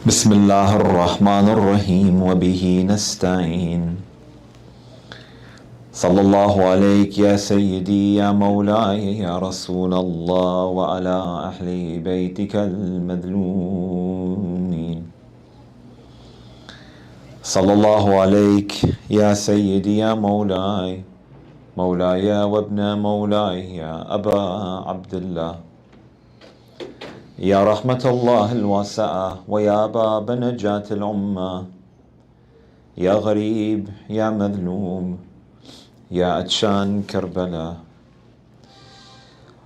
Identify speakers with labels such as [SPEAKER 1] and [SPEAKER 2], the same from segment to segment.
[SPEAKER 1] بسم الله الرحمن الرحيم وبه نستعين صلى الله عليك يا سيدي يا مولاي يا رسول الله وعلى أهل بيتك المذلومين صلى الله عليك يا سيدي يا مولاي وابن مولاي يا أبا عبد الله يا رحمة الله الواسعة ويا باب نجاة الأمة يا غريب يا مذلوم يا أتشان كربلاء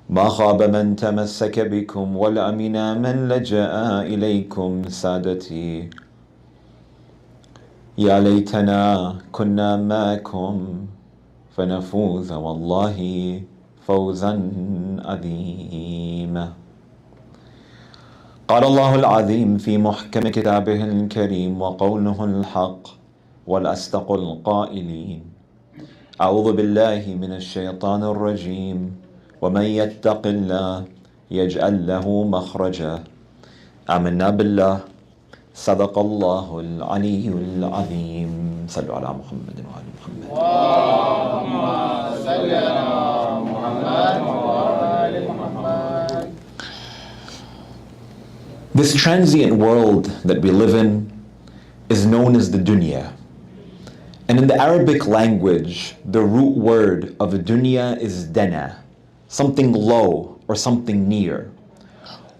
[SPEAKER 1] ما خاب من تمسك بكم والأمن من لجأ إليكم سادتي يا ليتنا كنا معكم فنفوز والله فوزا عظيما. قال الله العظيم في محكم كتابه الكريم وقوله الحق والأصدق القائلين أعوذ بالله من الشيطان الرجيم ومن يتق الله يجعل له مخرجا آمنا بالله صدق الله العلي العظيم. صلوا على محمد وآل محمد. اللهم صل على محمد وآل محمد. This transient world that we live in is known as the dunya. And in the Arabic language, the root word of dunya is dana, something low or something near.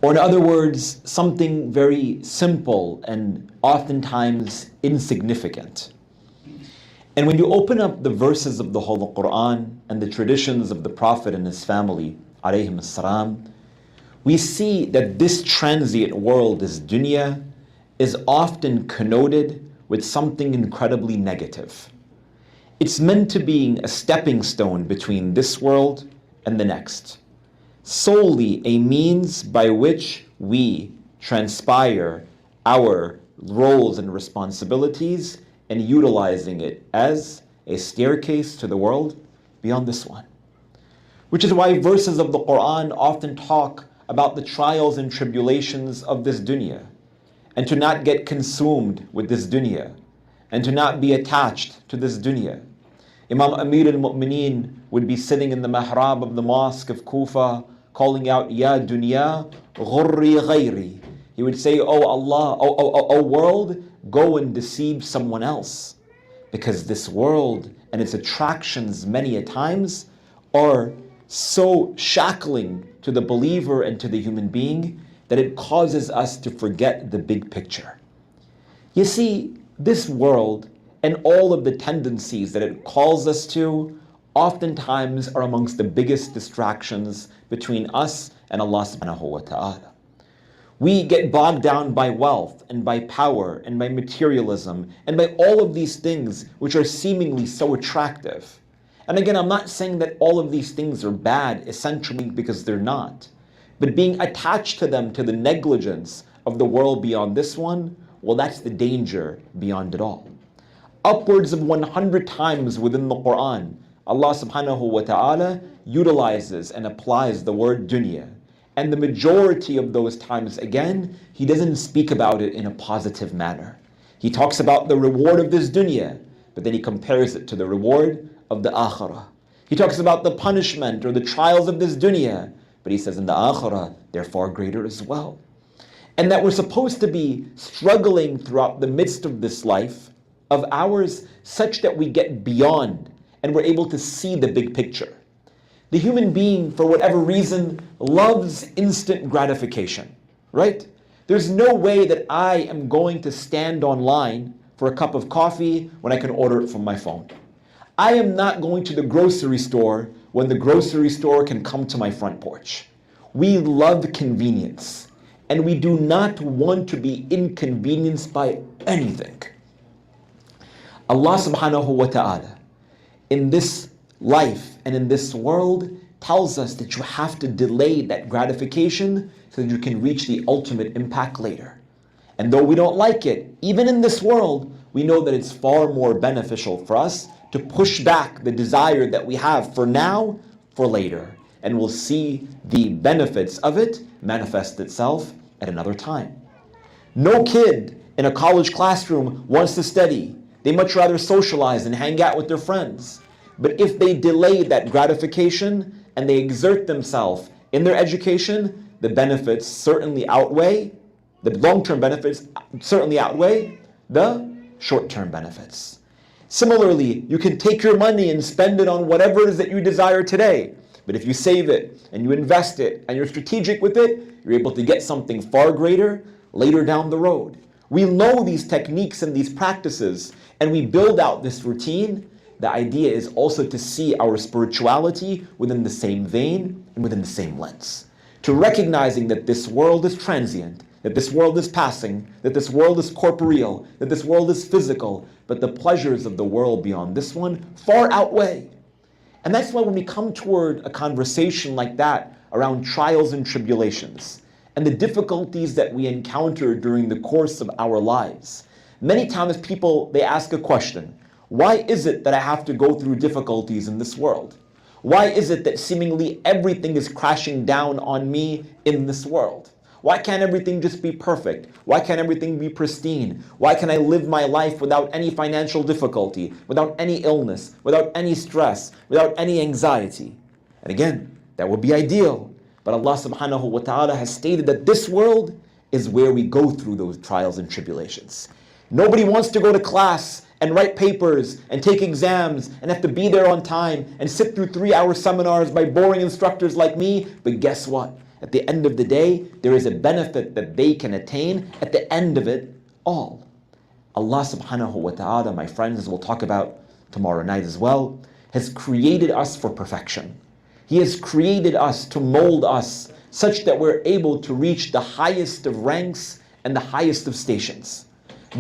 [SPEAKER 1] Or in other words, something very simple and oftentimes insignificant. And when you open up the verses of the Holy Quran and the traditions of the Prophet and his family, alayhim as-salam, we see that this transient world, this dunya, is often connoted with something incredibly negative. It's meant to be a stepping stone between this world and the next, solely a means by which we transpire our roles and responsibilities and utilizing it as a staircase to the world beyond this one. Which is why verses of the Quran often talk about the trials and tribulations of this dunya, and to not get consumed with this dunya, and to not be attached to this dunya. Imam Amir al-Mu'mineen would be sitting in the mihrab of the mosque of Kufa, calling out, Ya dunya, ghurri ghayri. He would say, Oh Allah, oh world, go and deceive someone else. Because this world and its attractions many a times are so shackling to the believer and to the human being that it causes us to forget the big picture. You see, this world and all of the tendencies that it calls us to oftentimes are amongst the biggest distractions between us and Allah subhanahu wa ta'ala. We get bogged down by wealth and by power and by materialism and by all of these things which are seemingly so attractive. And again, I'm not saying that all of these things are bad, essentially, because they're not. But being attached to them, to the negligence of the world beyond this one, well, that's the danger beyond it all. Upwards of 100 times within the Quran, Allah subhanahu wa ta'ala utilizes and applies the word dunya. And the majority of those times, again, He doesn't speak about it in a positive manner. He talks about the reward of this dunya, but then He compares it to the reward of the akhirah. He talks about the punishment or the trials of this dunya, but He says in the akhirah, they're far greater as well. And that we're supposed to be struggling throughout the midst of this life of ours such that we get beyond and we're able to see the big picture. The human being, for whatever reason, loves instant gratification, right? There's no way that I am going to stand online for a cup of coffee when I can order it from my phone. I am not going to the grocery store when the grocery store can come to my front porch. We love convenience, and we do not want to be inconvenienced by anything. Allah subhanahu wa ta'ala, in this life and in this world, tells us that you have to delay that gratification so that you can reach the ultimate impact later. And though we don't like it, even in this world, we know that it's far more beneficial for us to push back the desire that we have for now, for later. And we'll see the benefits of it manifest itself at another time. No kid in a college classroom wants to study. They much rather socialize and hang out with their friends. But if they delay that gratification and they exert themselves in their education, the benefits certainly outweigh, the long-term benefits certainly outweigh the short-term benefits. Similarly, you can take your money and spend it on whatever it is that you desire today. But if you save it and you invest it and you're strategic with it, you're able to get something far greater later down the road. We know these techniques and these practices, and we build out this routine. The idea is also to see our spirituality within the same vein and within the same lens. To recognizing that this world is transient, that this world is passing, that this world is corporeal, that this world is physical, but the pleasures of the world beyond this one far outweigh. And that's why when we come toward a conversation like that around trials and tribulations and the difficulties that we encounter during the course of our lives, many times people, they ask a question: why is it that I have to go through difficulties in this world? Why is it that seemingly everything is crashing down on me in this world? Why can't everything just be perfect? Why can't everything be pristine? Why can I live my life without any financial difficulty, without any illness, without any stress, without any anxiety? And again, that would be ideal. But Allah subhanahu wa ta'ala has stated that this world is where we go through those trials and tribulations. Nobody wants to go to class and write papers and take exams and have to be there on time and sit through 3-hour seminars by boring instructors like me. But guess what? At the end of the day, there is a benefit that they can attain at the end of it all. Allah subhanahu wa ta'ala, my friends, as we'll talk about tomorrow night as well, has created us for perfection. He has created us to mold us such that we're able to reach the highest of ranks and the highest of stations.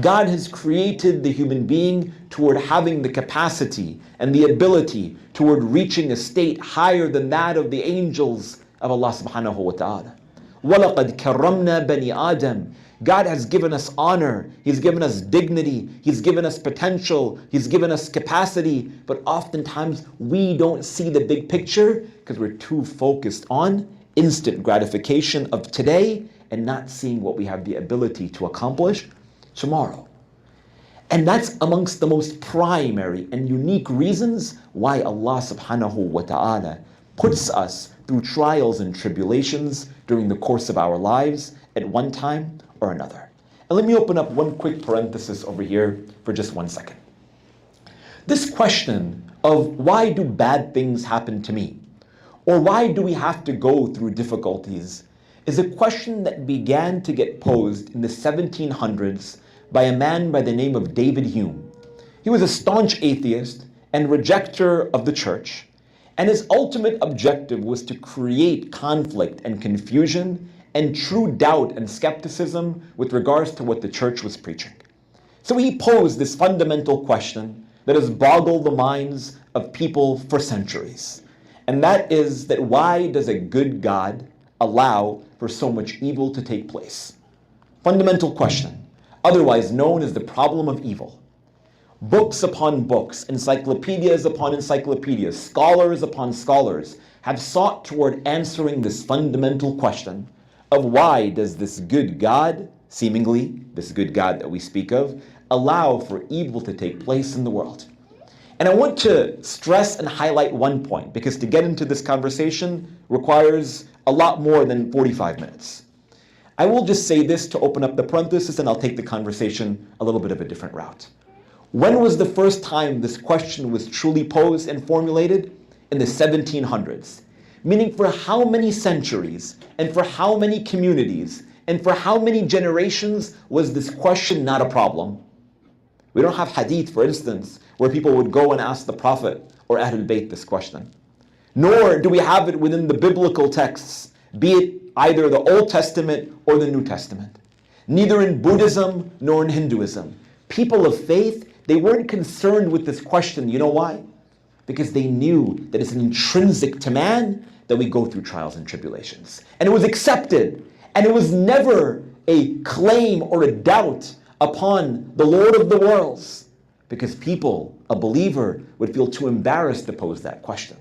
[SPEAKER 1] God has created the human being toward having the capacity and the ability toward reaching a state higher than that of the angels of Allah subhanahu wa ta'ala. وَلَقَدْ كَرَّمْنَا بَنِي آدَمَ. God has given us honor, He's given us dignity, He's given us potential, He's given us capacity, but oftentimes we don't see the big picture because we're too focused on instant gratification of today and not seeing what we have the ability to accomplish tomorrow. And that's amongst the most primary and unique reasons why Allah subhanahu wa ta'ala puts us through trials and tribulations during the course of our lives at one time or another. And let me open up one quick parenthesis over here for just 1 second. This question of why do bad things happen to me, or why do we have to go through difficulties, is a question that began to get posed in the 1700s by a man by the name of David Hume. He was a staunch atheist and rejecter of the church, and his ultimate objective was to create conflict and confusion and true doubt and skepticism with regards to what the church was preaching. So he posed this fundamental question that has boggled the minds of people for centuries. And that is that why does a good God allow for so much evil to take place? Fundamental question, otherwise known as the problem of evil. Books upon books, encyclopedias upon encyclopedias, scholars upon scholars have sought toward answering this fundamental question of why does this good God, seemingly this good God that we speak of, allow for evil to take place in the world. And I want to stress and highlight one point, because to get into this conversation requires a lot more than 45 minutes. I will just say this to open up the parenthesis, and I'll take the conversation a little bit of a different route. When was the first time this question was truly posed and formulated? In the 1700s. Meaning, for how many centuries, and for how many communities, and for how many generations was this question not a problem? We don't have hadith, for instance, where people would go and ask the Prophet or Ahlul Bayt this question. Nor do we have it within the biblical texts, be it either the Old Testament or the New Testament. Neither in Buddhism nor in Hinduism. People of faith, they weren't concerned with this question. You know why? Because they knew that it's intrinsic to man that we go through trials and tribulations. And it was accepted. And it was never a claim or a doubt upon the Lord of the worlds. Because people, a believer, would feel too embarrassed to pose that question.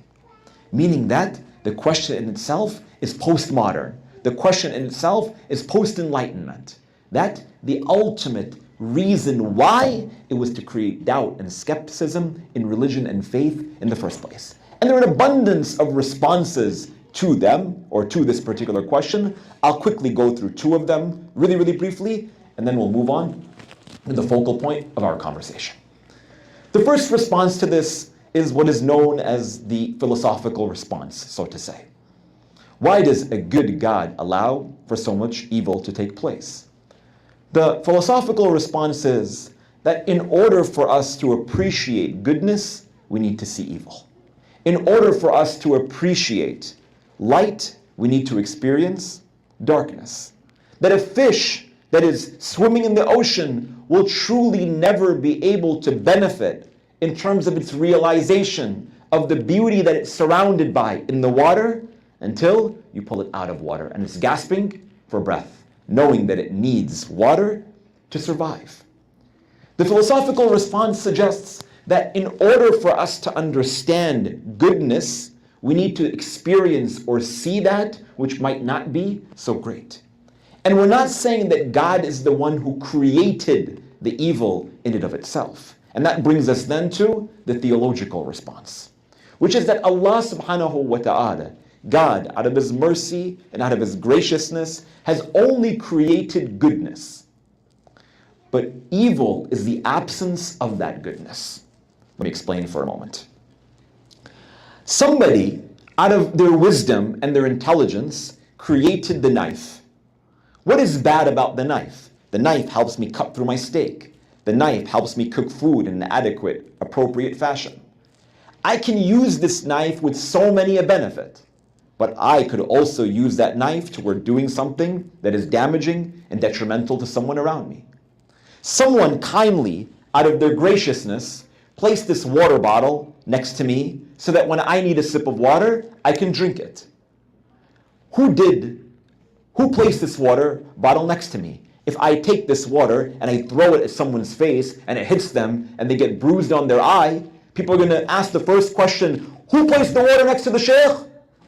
[SPEAKER 1] Meaning that the question in itself is postmodern. The question in itself is post-enlightenment. that the ultimate reason why it was to create doubt and skepticism in religion and faith in the first place. And there are an abundance of responses to them, or to this particular question. I'll quickly go through two of them really, really briefly, and then we'll move on to the focal point of our conversation. The first response to this is what is known as the philosophical response, so to say. Why does a good God allow for so much evil to take place? The philosophical response is that in order for us to appreciate goodness, we need to see evil. In order for us to appreciate light, we need to experience darkness. That a fish that is swimming in the ocean will truly never be able to benefit in terms of its realization of the beauty that it's surrounded by in the water until you pull it out of water and it's gasping for breath, knowing that it needs water to survive. The philosophical response suggests that in order for us to understand goodness, we need to experience or see that which might not be so great. And we're not saying that God is the one who created the evil in and of itself. And that brings us then to the theological response, which is that Allah subhanahu wa ta'ala, God, out of His mercy and out of His graciousness, has only created goodness. But evil is the absence of that goodness. Let me explain for a moment. Somebody, out of their wisdom and their intelligence, created the knife. What is bad about the knife? The knife helps me cut through my steak. The knife helps me cook food in an adequate, appropriate fashion. I can use this knife with so many a benefit, but I could also use that knife toward doing something that is damaging and detrimental to someone around me. Someone kindly, out of their graciousness, placed this water bottle next to me so that when I need a sip of water, I can drink it. Who placed this water bottle next to me? If I take this water and I throw it at someone's face and it hits them and they get bruised on their eye, people are going to ask the first question, who placed the water next to the sheikh?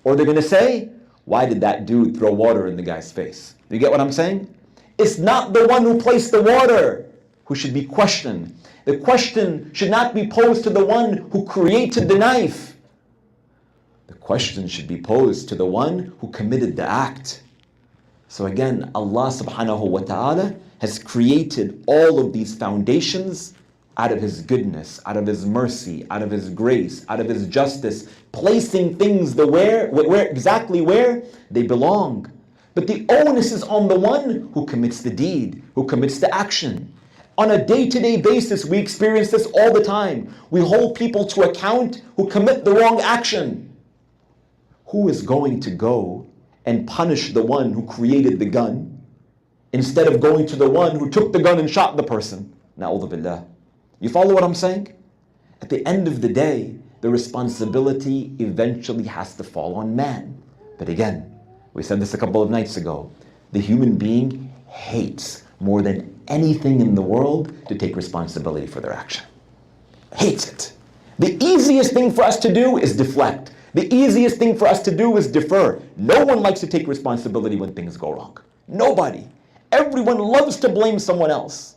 [SPEAKER 1] Or they're going to say, why did that dude throw water in the guy's face? Do you get what I'm saying? It's not the one who placed the water who should be questioned. The question should not be posed to the one who created the knife. The question should be posed to the one who committed the act. So again, Allah subhanahu wa ta'ala has created all of these foundations out of His goodness, out of His mercy, out of His grace, out of His justice, placing things exactly where they belong. But the onus is on the one who commits the deed, who commits the action. On a day-to-day basis, we experience this all the time. We hold people to account who commit the wrong action. Who is going to go and punish the one who created the gun instead of going to the one who took the gun and shot the person? Na'udhu billah. You follow what I'm saying? At the end of the day, the responsibility eventually has to fall on man. But again, we said this a couple of nights ago, the human being hates more than anything in the world to take responsibility for their action. Hates it. The easiest thing for us to do is deflect. The easiest thing for us to do is defer. No one likes to take responsibility when things go wrong. Nobody. Everyone loves to blame someone else.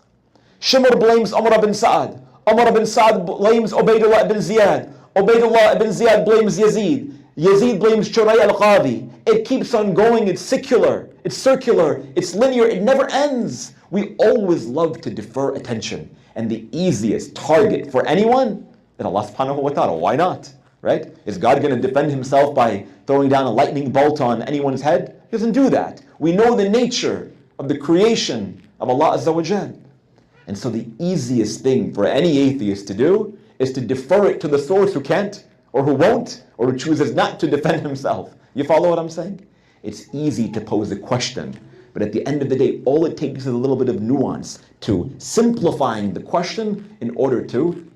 [SPEAKER 1] Shimr blames Umar ibn Sa'ad. Umar ibn Sa'ad blames Ubaydullah ibn Ziyad. Ubaydullah ibn Ziyad blames Yazid. Yazid blames Shurayh al-Qadi. It keeps on going. It's circular. It's linear. It never ends. We always love to defer attention. And the easiest target for anyone is Allah subhanahu wa ta'ala. Why not? Right? Is God going to defend Himself by throwing down a lightning bolt on anyone's head? He doesn't do that. We know the nature of the creation of Allah Azza wa Jal. And so the easiest thing for any atheist to do is to defer it to the source who can't, or who won't, or who chooses not to defend himself. You follow what I'm saying? It's easy to pose a question, but at the end of the day, all it takes is a little bit of nuance to simplifying the question in order to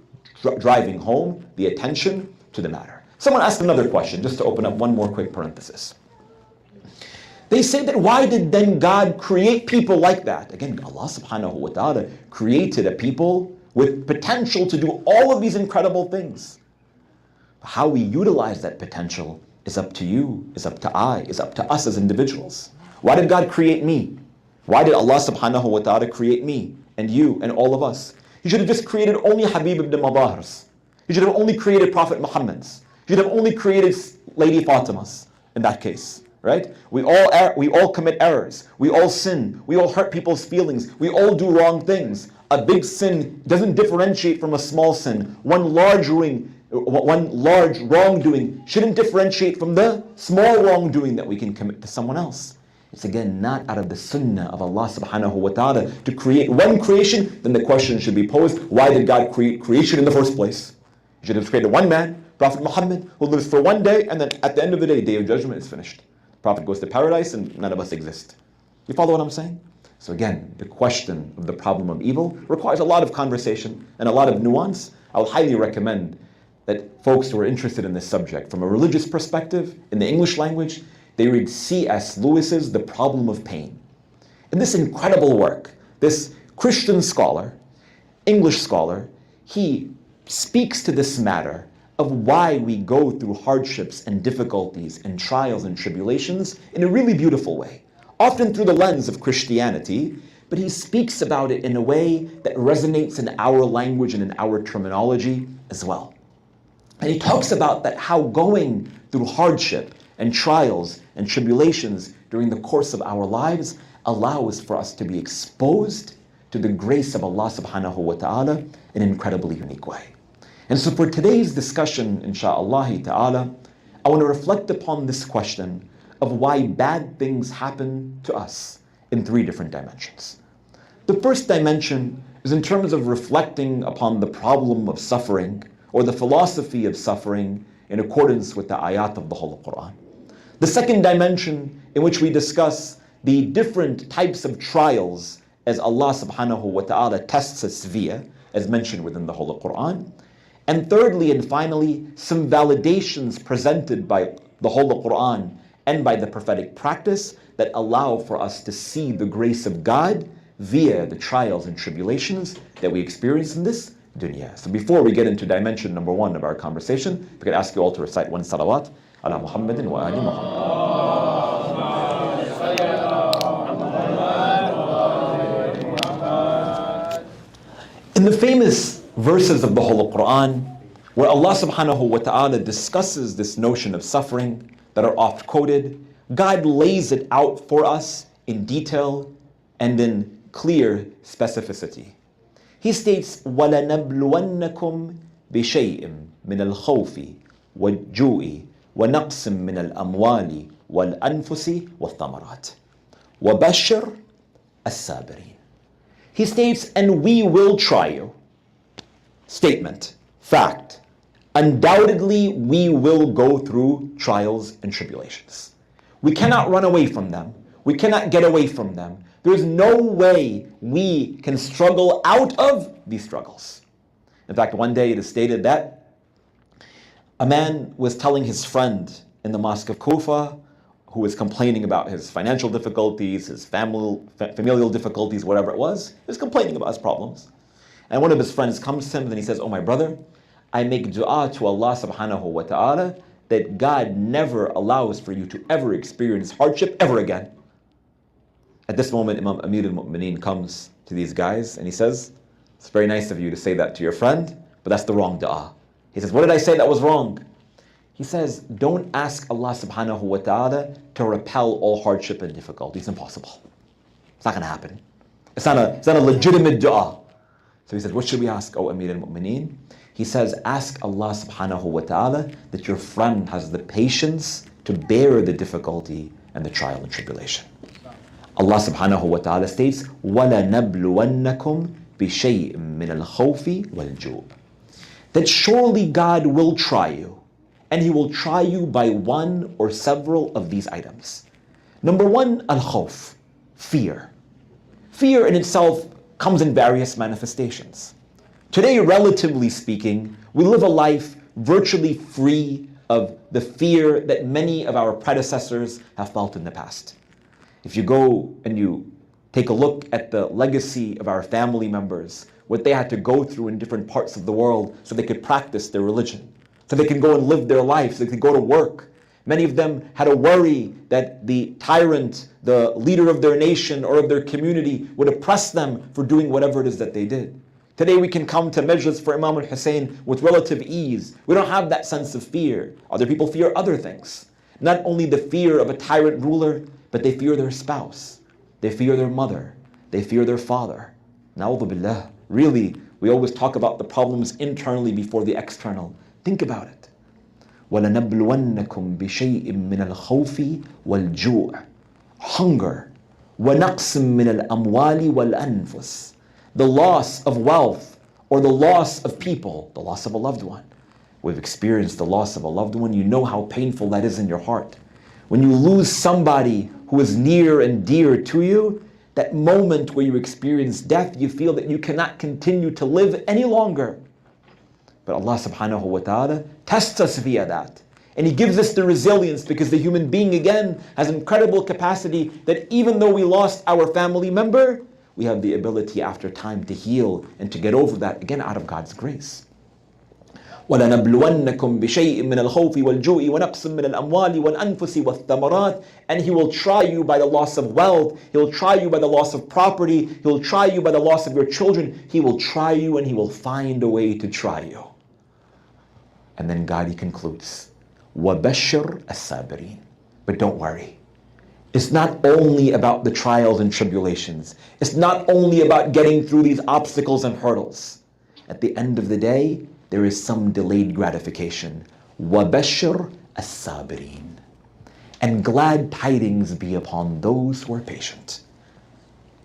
[SPEAKER 1] driving home the attention to the matter. Someone asked another question, just to open up one more quick parenthesis. They say that why did then God create people like that? Again, Allah subhanahu wa ta'ala created a people with potential to do all of these incredible things. How we utilize that potential is up to you, is up to I, is up to us as individuals. Why did God create me? Why did Allah subhanahu wa ta'ala create me and you and all of us? He should have just created only Habib ibn Madahir's. He should have only created Prophet Muhammad's. He should have only created Lady Fatima's in that case, right? We all commit errors. We all sin. We all hurt people's feelings. We all do wrong things. A big sin doesn't differentiate from a small sin. One large wrongdoing shouldn't differentiate from the small wrongdoing that we can commit to someone else. It's again not out of the sunnah of Allah subhanahu wa ta'ala to create one creation. Then the question should be posed, why did God create creation in the first place? He should have created one man, Prophet Muhammad, who lives for one day, and then at the end of the day, Day of Judgment is finished. The Prophet goes to paradise and none of us exist. You follow what I'm saying? So again, the question of the problem of evil requires a lot of conversation and a lot of nuance. I would highly recommend that folks who are interested in this subject from a religious perspective, in the English language, they read C.S. Lewis's The Problem of Pain. In this incredible work, this Christian scholar, English scholar, he speaks to this matter of why we go through hardships and difficulties and trials and tribulations in a really beautiful way, often through the lens of Christianity, but he speaks about it in a way that resonates in our language and in our terminology as well. And he talks about that how going through hardship and trials and tribulations during the course of our lives allows for us to be exposed to the grace of Allah subhanahu wa ta'ala in an incredibly unique way. And so for today's discussion, insha'Allah ta'ala, I want to reflect upon this question of why bad things happen to us in three different dimensions. The first dimension is in terms of reflecting upon the problem of suffering or the philosophy of suffering in accordance with the ayat of the Holy Quran. The second dimension in which we discuss the different types of trials as Allah subhanahu wa ta'ala tests us via, as mentioned within the Holy Quran. And thirdly and finally, some validations presented by the Holy Quran and by the prophetic practice that allow for us to see the grace of God via the trials and tribulations that we experience in this dunya. So before we get into dimension number one of our conversation, we could ask you all to recite one salawat ala Muhammadin wa ali Muhammad. In the famous verses of the Holy Quran, where Allah subhanahu wa ta'ala discusses this notion of suffering that are oft quoted, God lays it out for us in detail and in clear specificity. He states, وَلَنَبْلُوَنَّكُمْ بِشَيْءٍ مِنَ الْخَوْفِ وَالْجُوءِ وَنَقْصٍ مِنَ الْأَمْوَالِ وَالْأَنفُسِ وَالثَّمَرَاتِ وَبَشِّرْ الصَّابِرِينَ. He states, and we will try you. Statement, fact. Undoubtedly, we will go through trials and tribulations. We cannot run away from them. We cannot get away from them. There's no way we can struggle out of these struggles. In fact, one day it is stated that a man was telling his friend in the mosque of Kufa, who was complaining about his financial difficulties, his familial difficulties, whatever it was, he was complaining about his problems. And one of his friends comes to him and he says, oh my brother, I make dua to Allah subhanahu wa ta'ala that God never allows for you to ever experience hardship ever again. At this moment, Imam Amir al-Mu'mineen comes to these guys and he says, it's very nice of you to say that to your friend, but that's the wrong dua. He says, what did I say that was wrong? He says, don't ask Allah subhanahu wa ta'ala to repel all hardship and difficulty. It's impossible. It's not going to happen. It's not a legitimate dua. So he said, what should we ask, O Amir al-Mu'mineen? He says, ask Allah subhanahu wa ta'ala that your friend has the patience to bear the difficulty and the trial and tribulation. Allah subhanahu wa ta'ala states, وَلَنَبْلُوَنَّكُمْ بِشَيْءٍ مِّنَ الْخَوْفِ وَالْجُوءِ. That surely God will try you, and He will try you by one or several of these items. Number one, al-khawf, fear. Fear in itself comes in various manifestations. Today, relatively speaking, we live a life virtually free of the fear that many of our predecessors have felt in the past. If you go and you take a look at the legacy of our family members, what they had to go through in different parts of the world so they could practice their religion, so they can go and live their life, so they could go to work. Many of them had a worry that the tyrant, the leader of their nation or of their community, would oppress them for doing whatever it is that they did. Today we can come to Majlis for Imam al-Hussein with relative ease. We don't have that sense of fear. Other people fear other things. Not only the fear of a tyrant ruler, but they fear their spouse. They fear their mother. They fear their father. Na'udhu billah. Really, we always talk about the problems internally before the external. Think about it. وَلَنَبْلُوَنَّكُمْ بِشَيْءٍ مِّنَ الْخَوْفِ وَالْجُوعِ Hunger. وَنَقْصٍ مِّنَ الْأَمْوَالِ وَالْأَنفُسِ The loss of wealth or the loss of people, the loss of a loved one. We've experienced the loss of a loved one. You know how painful that is in your heart. When you lose somebody who is near and dear to you, that moment where you experience death, you feel that you cannot continue to live any longer. But Allah subhanahu wa ta'ala tests us via that. And He gives us the resilience because the human being again has incredible capacity that even though we lost our family member, we have the ability after time to heal and to get over that again out of God's grace. وَلَنَبْلُوَنَّكُمْ بِشَيْءٍ مِّنَ الْخَوْفِ وَالْجُوعِ وَنَقْصٍ مِّنَ الْأَمْوَالِ وَالْأَنفُسِ وَالثَّمَرَاتِ And He will try you by the loss of wealth. He'll try you by the loss of property. He'll try you by the loss of your children. He will try you and He will find a way to try you. And then God, He concludes, وَبَشِّرْ الصَّابِرِينَ But don't worry. It's not only about the trials and tribulations. It's not only about getting through these obstacles and hurdles. At the end of the day, there is some delayed gratification. وَبَشِّرْ الصَّابِرِينَ And glad tidings be upon those who are patient.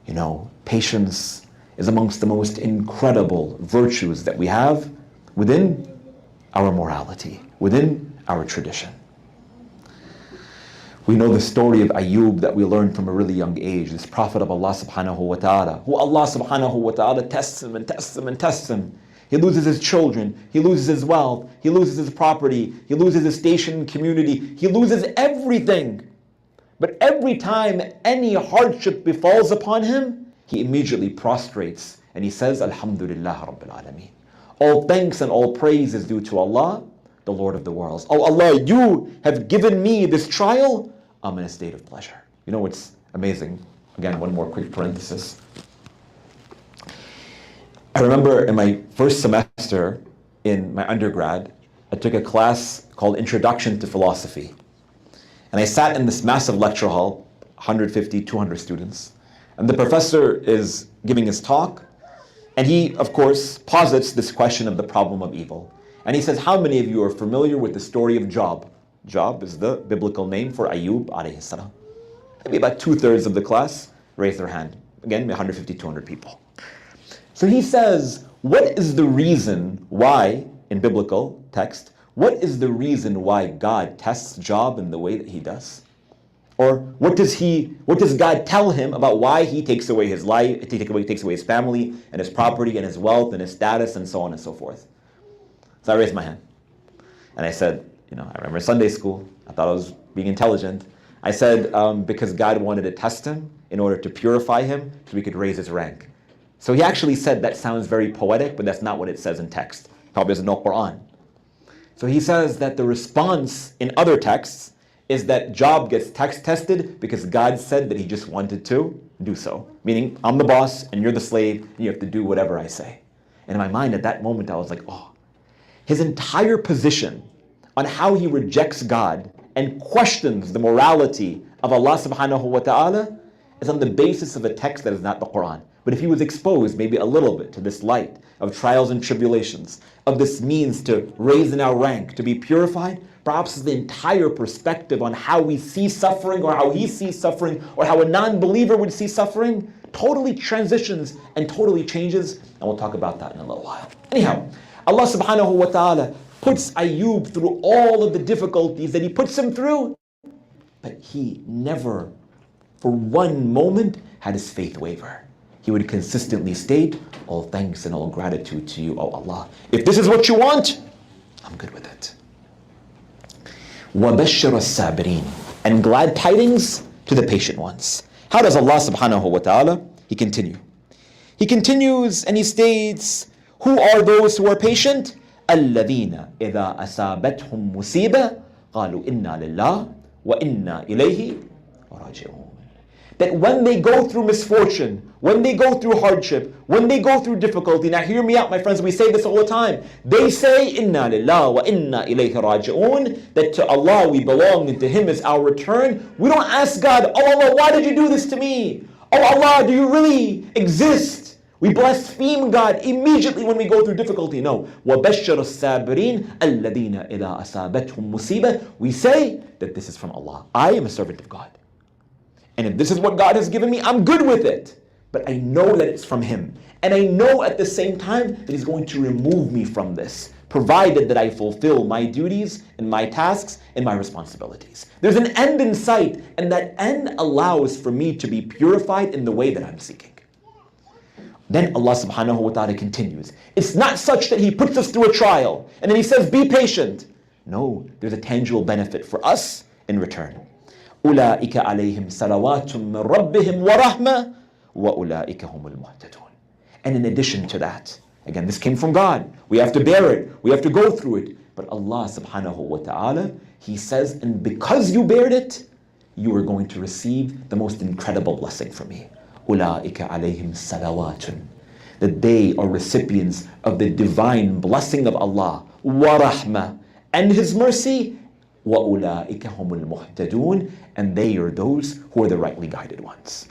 [SPEAKER 1] You know, patience is amongst the most incredible virtues that we have within our morality, within our tradition. We know the story of Ayub that we learned from a really young age, this prophet of Allah subhanahu wa ta'ala, who Allah subhanahu wa ta'ala tests him and tests him and tests him. He loses his children, he loses his wealth, he loses his property, he loses his station and community, he loses everything. But every time any hardship befalls upon him, he immediately prostrates and he says, Alhamdulillah Rabbil Alameen. All thanks and all praise is due to Allah, the Lord of the worlds. Oh Allah, you have given me this trial. I'm in a state of pleasure. You know what's amazing? Again, one more quick parenthesis. I remember in my first semester in my undergrad, I took a class called Introduction to Philosophy. And I sat in this massive lecture hall, 150, 200 students. And the professor is giving his talk. And he, of course, posits this question of the problem of evil. And he says, how many of you are familiar with the story of Job? Job is the biblical name for Ayub alayhi salam. Maybe about 2/3 of the class raised their hand. Again, 150, 200 people. So he says, what is the reason why, in biblical text, what is the reason why God tests Job in the way that He does? Or what does God tell him about why He takes away his life, takes away his family and his property and his wealth and his status and so on and so forth? So I raised my hand. And I said, I remember Sunday school, I thought I was being intelligent. I said, because God wanted to test him in order to purify him so we could raise his rank. So he actually said that sounds very poetic, but that's not what it says in text. Probably doesn't know Quran. So he says that the response in other texts is that Job gets tested because God said that He just wanted to do so. Meaning, I'm the boss and you're the slave and you have to do whatever I say. And in my mind at that moment I was like, oh. His entire position on how he rejects God and questions the morality of Allah subhanahu wa ta'ala is on the basis of a text that is not the Quran. But if he was exposed maybe a little bit to this light of trials and tribulations, of this means to raise in our rank, to be purified, perhaps the entire perspective on how we see suffering or how he sees suffering or how a non-believer would see suffering totally transitions and totally changes. And we'll talk about that in a little while. Anyhow, Allah subhanahu wa ta'ala puts Ayub through all of the difficulties that He puts him through, but he never for one moment had his faith waver. He would consistently state, all thanks and all gratitude to you, O Allah. If this is what you want, I'm good with it. وَبَشِّرَ الصَّابِرِينَ And glad tidings to the patient ones. How does Allah subhanahu wa ta'ala? He continues and He states, who are those who are patient? الَّذِينَ إِذَا أَصَابَتْهُمْ مُصِيبَةٌ قالوا إنا لله وإنا إليه راجعون. That when they go through misfortune, when they go through hardship, when they go through difficulty, now hear me out, my friends, we say this all the time. They say, Inna lillah wa inna ilayhi raji'un, that to Allah we belong and to Him is our return. We don't ask God, oh Allah, why did you do this to me? Oh Allah, do you really exist? We blaspheme God immediately when we go through difficulty. No. وَبَشَّرَ الصَّابِرِينَ الَّذِينَ إِذَا أَصَابَتْهُمْ مُصِيبَةٌ. We say that this is from Allah. I am a servant of God. And if this is what God has given me, I'm good with it. But I know that it's from Him. And I know at the same time that He's going to remove me from this, provided that I fulfill my duties and my tasks and my responsibilities. There's an end in sight, and that end allows for me to be purified in the way that I'm seeking. Then Allah subhanahu wa ta'ala continues. It's not such that He puts us through a trial and then He says, be patient. No, there's a tangible benefit for us in return. أُولَٰئِكَ عَلَيْهِمْ صَلَوَاتٌ مِّن رَبِّهِمْ وَرَحْمَةٌ وَأُولَٰئِكَ هُمُ الْمُهْتَدُونَ. And in addition to that, again, this came from God. We have to bear it. We have to go through it. But Allah subhanahu wa ta'ala, He says, and because you bared it, you are going to receive the most incredible blessing from me. أُولَٰئِكَ عَلَيْهِمْ صَلَوَاتٌ. That they are recipients of the divine blessing of Allah, وَرَحْمَةٌ, and His mercy, وَأُولَٰئِكَ هُمُ الْمُهْتَدُونَ, and they are those who are the rightly guided ones.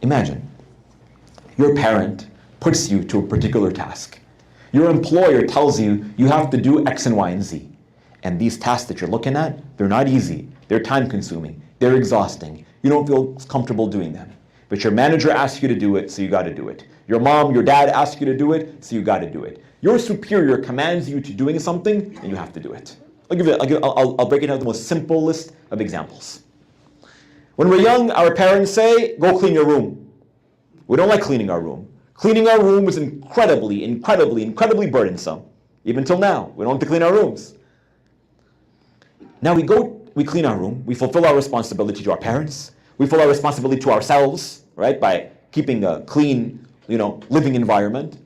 [SPEAKER 1] Imagine, your parent puts you to a particular task. Your employer tells you, you have to do X and Y and Z. And these tasks that you're looking at, they're not easy. They're time consuming. They're exhausting. You don't feel comfortable doing them. But your manager asks you to do it, so you got to do it. Your mom, your dad asks you to do it, so you got to do it. Your superior commands you to doing something, and you have to do it. I'll break it down to the most simplest of examples. When we're young, our parents say, go clean your room. We don't like cleaning our room. Cleaning our room is incredibly burdensome. Even till now, we don't have to clean our rooms. Now we clean our room, we fulfill our responsibility to our parents, we fulfill our responsibility to ourselves, right, by keeping a clean, living environment.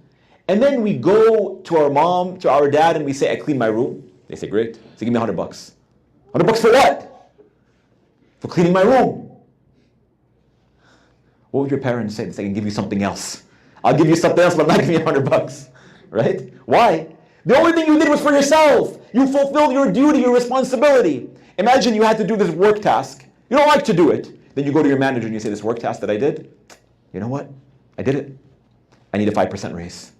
[SPEAKER 1] And then we go to our mom, to our dad, and we say, I clean my room. They say, great. So give me $100. $100 for what? For cleaning my room. What would your parents say? They say, I can give you something else. I'll give you something else, but I'm not giving you $100. Right? Why? The only thing you did was for yourself. You fulfilled your duty, your responsibility. Imagine you had to do this work task. You don't like to do it. Then you go to your manager and you say, this work task that I did, you know what? I did it. I need a 5% raise.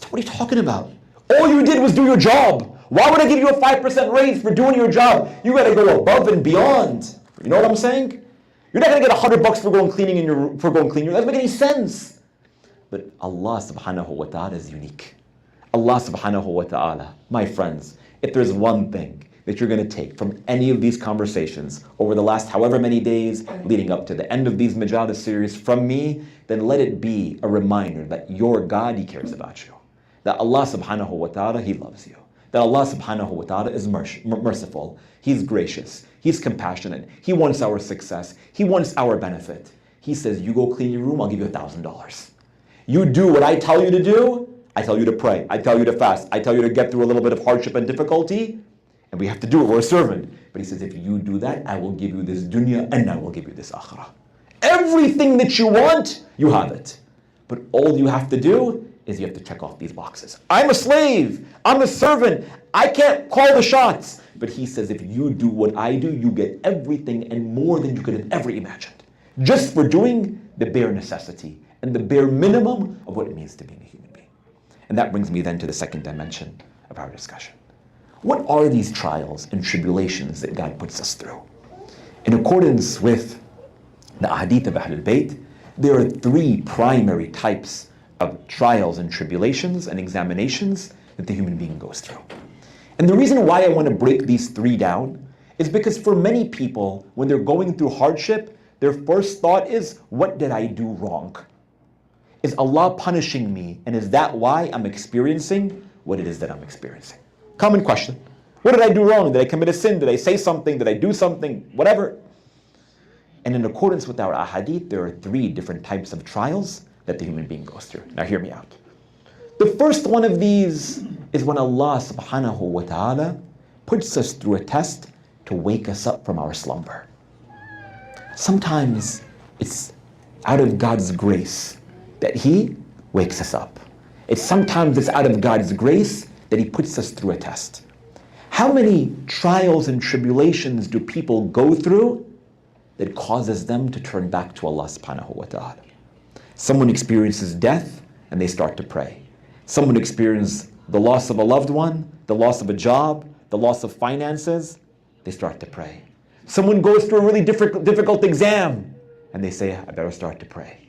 [SPEAKER 1] What are you talking about? All you did was do your job. Why would I give you a 5% raise for doing your job? You got to go above and beyond. You know what I'm saying? You're not going to get $100 for going cleaning in your room. That doesn't make any sense. But Allah subhanahu wa ta'ala is unique. Allah subhanahu wa ta'ala, my friends, if there's one thing that you're going to take from any of these conversations over the last however many days leading up to the end of these Majalis series from me, then let it be a reminder that your God, He cares about you. That Allah subhanahu wa ta'ala, He loves you. That Allah subhanahu wa ta'ala is merciful. He's gracious. He's compassionate. He wants our success. He wants our benefit. He says, you go clean your room, I'll give you $1,000. You do what I tell you to do. I tell you to pray. I tell you to fast. I tell you to get through a little bit of hardship and difficulty. And we have to do it. We're a servant. But He says, if you do that, I will give you this dunya and I will give you this akhirah. Everything that you want, you have it. But all you have to do is you have to check off these boxes. I'm a slave. I'm a servant. I can't call the shots. But He says, if you do what I do, you get everything and more than you could have ever imagined. Just for doing the bare necessity and the bare minimum of what it means to be a human being. And that brings me then to the second dimension of our discussion. What are these trials and tribulations that God puts us through? In accordance with the ahadith of Ahlul Bayt, there are three primary types of trials and tribulations and examinations that the human being goes through. And the reason why I want to break these three down is because for many people, when they're going through hardship, their first thought is, what did I do wrong? Is Allah punishing me? And is that why I'm experiencing what it is that I'm experiencing? Common question. What did I do wrong? Did I commit a sin? Did I say something? Did I do something? Whatever. And in accordance with our ahadith, there are three different types of trials that the human being goes through. Now hear me out. The first one of these is when Allah subhanahu wa ta'ala puts us through a test to wake us up from our slumber. Sometimes it's out of God's grace that He wakes us up. Sometimes it's out of God's grace that He puts us through a test. How many trials and tribulations do people go through that causes them to turn back to Allah subhanahu wa ta'ala? Someone experiences death and they start to pray. Someone experiences the loss of a loved one, the loss of a job, the loss of finances, they start to pray. Someone goes through a really difficult exam and they say, I better start to pray.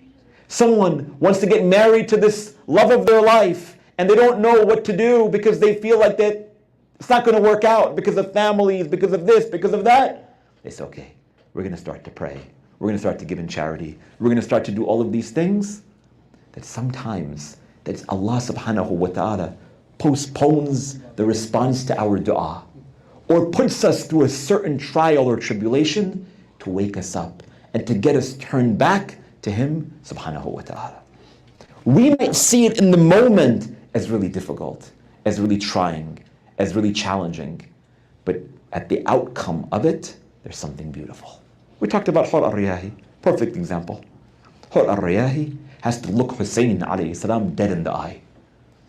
[SPEAKER 1] Someone wants to get married to this love of their life and they don't know what to do because they feel like that it's not going to work out because of families, because of this, because of that. They say, okay, we're going to start to pray. We're going to start to give in charity. We're going to start to do all of these things. That sometimes that Allah subhanahu wa ta'ala postpones the response to our dua or puts us through a certain trial or tribulation to wake us up and to get us turned back to Him subhanahu wa ta'ala. We might see it in the moment as really difficult, as really trying, as really challenging, but at the outcome of it, there's something beautiful. We talked about Hur al-Riyahi, perfect example. Hur al-Riyahi has to look Hussein alayhi salam dead in the eye.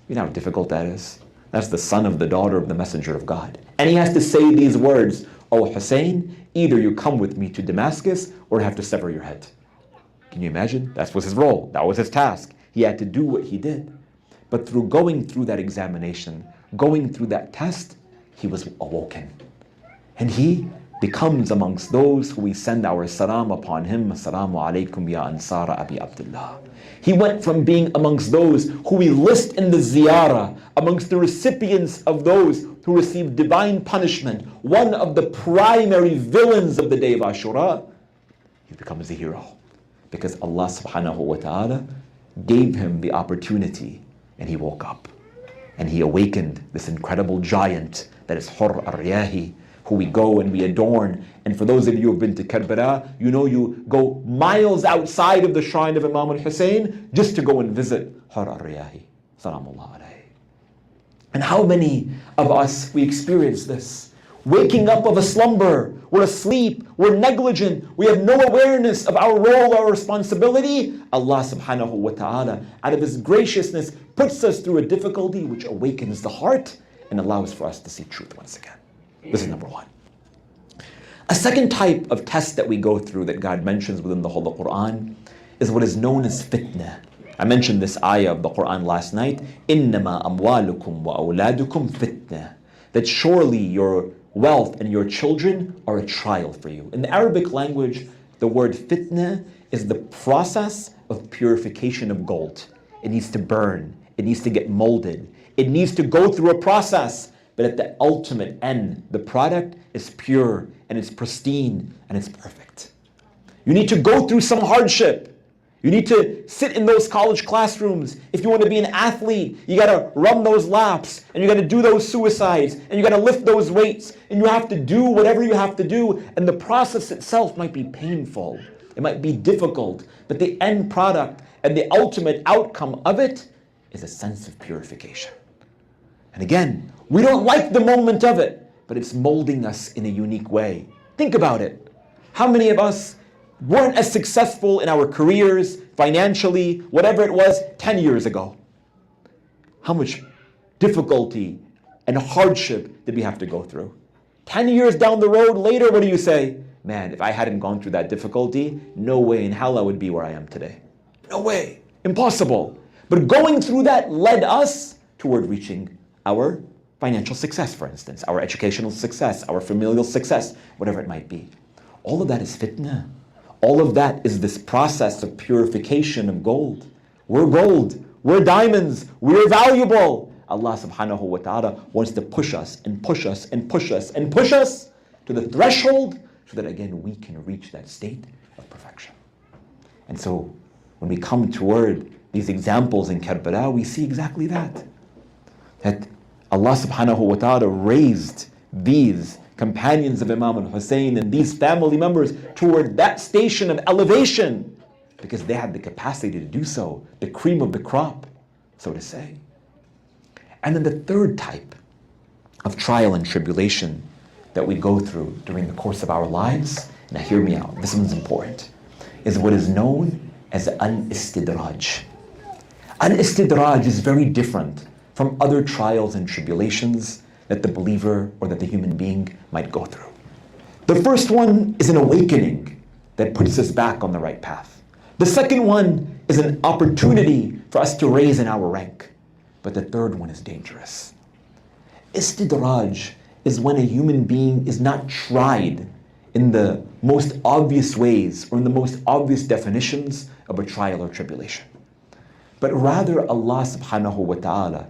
[SPEAKER 1] You know how difficult that is? That's the son of the daughter of the messenger of God. And he has to say these words, "Oh Hussein, either you come with me to Damascus or I have to sever your head." Can you imagine? That was his role. That was his task. He had to do what he did. But through going through that examination, going through that test, he was awoken. And he becomes amongst those who we send our salam upon him. Assalamu alaikum ya ansara Abi Abdullah. He went from being amongst those who we list in the ziyarah, amongst the recipients of those who received divine punishment, one of the primary villains of the day of Ashura. He becomes a hero because Allah subhanahu wa ta'ala gave him the opportunity and he woke up and he awakened this incredible giant that is Hur al-Riyahi, who we go and we adorn. And for those of you who have been to Karbala, you know you go miles outside of the shrine of Imam al-Hussein just to go and visit Hur al-Riyahi. Salamullah alayhi. And how many of us, we experience this? Waking up of a slumber, we're asleep, we're negligent, we have no awareness of our role, our responsibility. Allah subhanahu wa ta'ala, out of His graciousness, puts us through a difficulty which awakens the heart and allows for us to see truth once again. This is number one. A second type of test that we go through that God mentions within the whole Quran is what is known as fitna. I mentioned this ayah of the Quran last night. إِنَّمَا أَمْوَالُكُمْ وَأَوْلَادُكُمْ fitna. That surely your wealth and your children are a trial for you. In the Arabic language, the word fitna is the process of purification of gold. It needs to burn. It needs to get molded. It needs to go through a process. But at the ultimate end, the product is pure and it's pristine and it's perfect. You need to go through some hardship. You need to sit in those college classrooms. If you want to be an athlete, you got to run those laps and you got to do those suicides and you got to lift those weights and you have to do whatever you have to do. And the process itself might be painful. It might be difficult. But the end product and the ultimate outcome of it is a sense of purification. And again, we don't like the moment of it, but it's molding us in a unique way. Think about it. How many of us weren't as successful in our careers, financially, whatever it was, 10 years ago? How much difficulty and hardship did we have to go through? 10 years down the road later, what do you say? Man, if I hadn't gone through that difficulty, no way in hell I would be where I am today. No way. Impossible. But going through that led us toward reaching our financial success, for instance, our educational success, our familial success, whatever it might be. All of that is fitna. All of that is this process of purification of gold. We're gold. We're diamonds. We're valuable. Allah subhanahu wa ta'ala wants to push us and push us and push us and push us to the threshold so that again we can reach that state of perfection. And so when we come toward these examples in Karbala, we see exactly that. That Allah subhanahu wa ta'ala raised these companions of Imam al-Hussein and these family members toward that station of elevation because they had the capacity to do so, the cream of the crop, so to say. And then the third type of trial and tribulation that we go through during the course of our lives, now hear me out, this one's important, is what is known as al-istidraj. Al-istidraj is very different from other trials and tribulations that the believer or that the human being might go through. The first one is an awakening that puts us back on the right path. The second one is an opportunity for us to raise in our rank. But the third one is dangerous. Istidraj is when a human being is not tried in the most obvious ways or in the most obvious definitions of a trial or tribulation. But rather Allah subhanahu wa ta'ala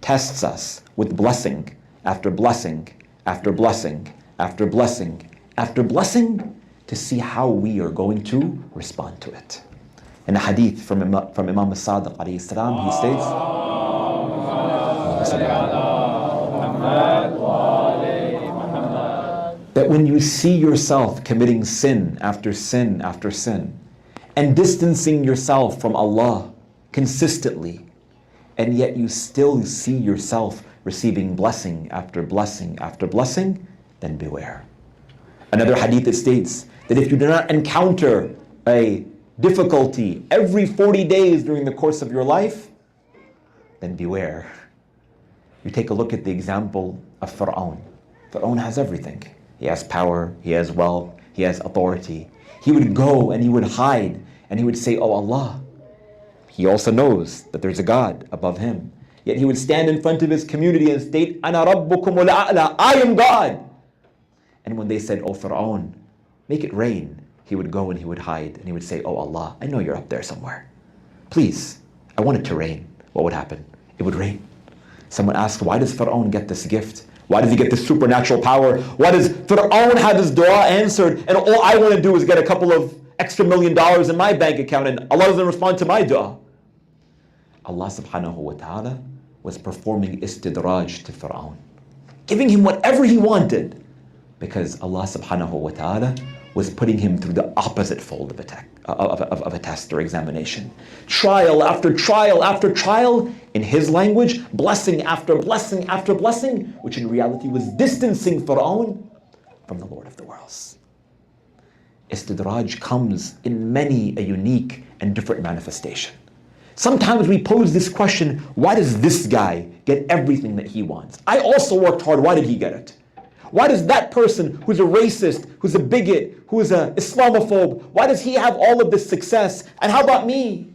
[SPEAKER 1] tests us with blessing after blessing after blessing after blessing after blessing to see how we are going to respond to it. In a hadith from Imam al-Sadiq alayhi salam, he states, that when you see yourself committing sin after sin after sin and distancing yourself from Allah consistently, and yet you still see yourself receiving blessing after blessing after blessing, then beware. Another hadith that states that if you do not encounter a difficulty every 40 days during the course of your life, then beware. You take a look at the example of Fir'aun. Fir'aun has everything. He has power, he has wealth, he has authority. He would go and he would hide and he would say, "Oh Allah." He also knows that there's a God above him. Yet he would stand in front of his community and state, "Ana rabbukumul a'la," I am God. And when they said, "Oh Fir'aun, make it rain," he would go and he would hide and he would say, "Oh Allah, I know you're up there somewhere. Please, I want it to rain." What would happen? It would rain. Someone asked, why does Fir'aun get this gift? Why does he get this supernatural power? Why does Fir'aun have his dua answered and all I want to do is get a couple of extra $1 million in my bank account and Allah doesn't respond to my dua? Allah subhanahu wa ta'ala was performing istidraj to Fir'aun, giving him whatever he wanted, because Allah subhanahu wa ta'ala was putting him through the opposite fold of a test or examination. Trial after trial after trial, in his language, blessing after blessing after blessing, which in reality was distancing Fir'aun from the Lord of the worlds. Istidraj comes in many a unique and different manifestation. Sometimes we pose this question, why does this guy get everything that he wants? I also worked hard, why did he get it? Why does that person who's a racist, who's a bigot, who's an Islamophobe, why does he have all of this success? And how about me?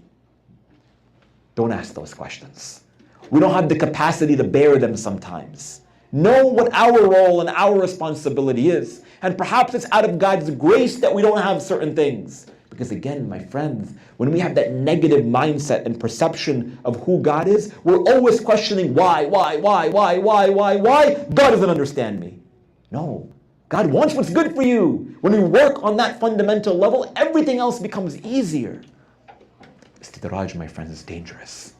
[SPEAKER 1] Don't ask those questions. We don't have the capacity to bear them sometimes. Know what our role and our responsibility is. And perhaps it's out of God's grace that we don't have certain things. Because again, my friends, when we have that negative mindset and perception of who God is, we're always questioning why? God doesn't understand me. No, God wants what's good for you. When we work on that fundamental level, everything else becomes easier. Istidraj, my friends, is dangerous.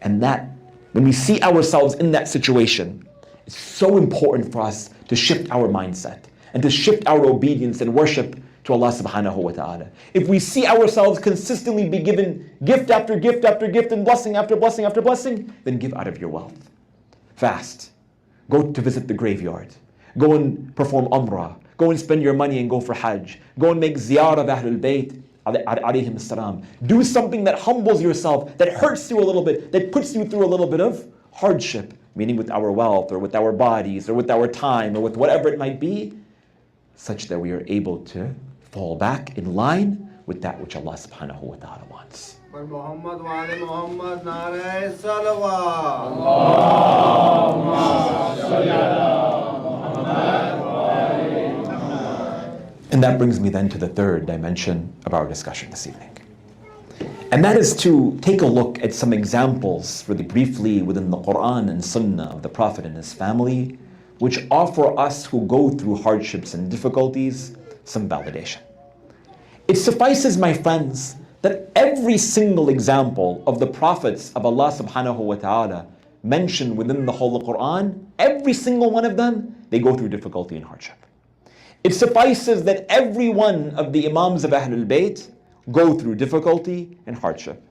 [SPEAKER 1] And that, when we see ourselves in that situation, it's so important for us to shift our mindset and to shift our obedience and worship to Allah subhanahu wa ta'ala. If we see ourselves consistently be given gift after gift after gift and blessing after blessing after blessing, then give out of your wealth. Fast. Go to visit the graveyard. Go and perform umrah. Go and spend your money and go for hajj. Go and make ziyarah of Ahlul Bayt alayhim salam. Do something that humbles yourself, that hurts you a little bit, that puts you through a little bit of hardship, meaning with our wealth or with our bodies or with our time or with whatever it might be, such that we are able to fall back in line with that which Allah subhanahu wa ta'ala wants. And that brings me then to the third dimension of our discussion this evening. And that is to take a look at some examples really briefly within the Quran and Sunnah of the Prophet and his family, which offer us who go through hardships and difficulties some validation. It suffices, my friends, that every single example of the prophets of Allah subhanahu wa ta'ala mentioned within the whole Quran, every single one of them, they go through difficulty and hardship. It suffices that every one of the Imams of Ahlul Bayt go through difficulty and hardship.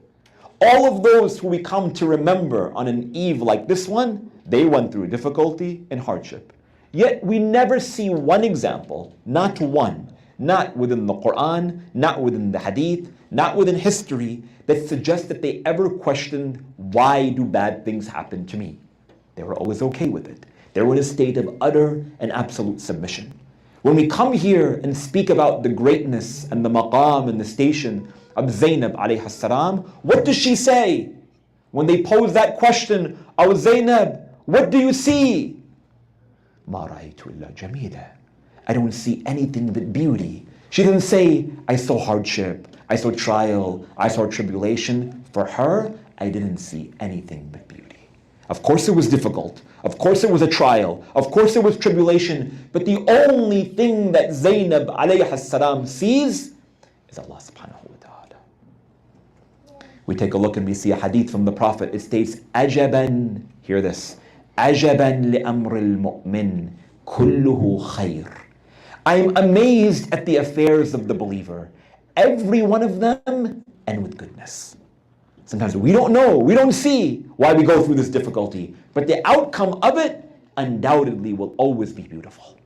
[SPEAKER 1] All of those who we come to remember on an eve like this one, they went through difficulty and hardship. Yet we never see one example, not one, not within the Quran, not within the Hadith, not within history, that suggests that they ever questioned, why do bad things happen to me? They were always okay with it. They were in a state of utter and absolute submission. When we come here and speak about the greatness and the maqam and the station of Zainab alayhi salam, what does she say? When they pose that question, "Oh Zainab, what do you see?" "Ma ra'aytu illa jamila." I don't see anything but beauty. She didn't say, I saw hardship, I saw trial, I saw tribulation. For her, I didn't see anything but beauty. Of course it was difficult. Of course it was a trial. Of course it was tribulation. But the only thing that Zainab alayhi salam sees is Allah subhanahu wa ta'ala. We take a look and we see a hadith from the Prophet. It states, "Ajaban," hear this, "Ajaban li amril mu'min, kulluhu khayr." I am amazed at the affairs of the believer, every one of them, and with goodness. Sometimes we don't know, we don't see why we go through this difficulty, but the outcome of it undoubtedly will always be beautiful,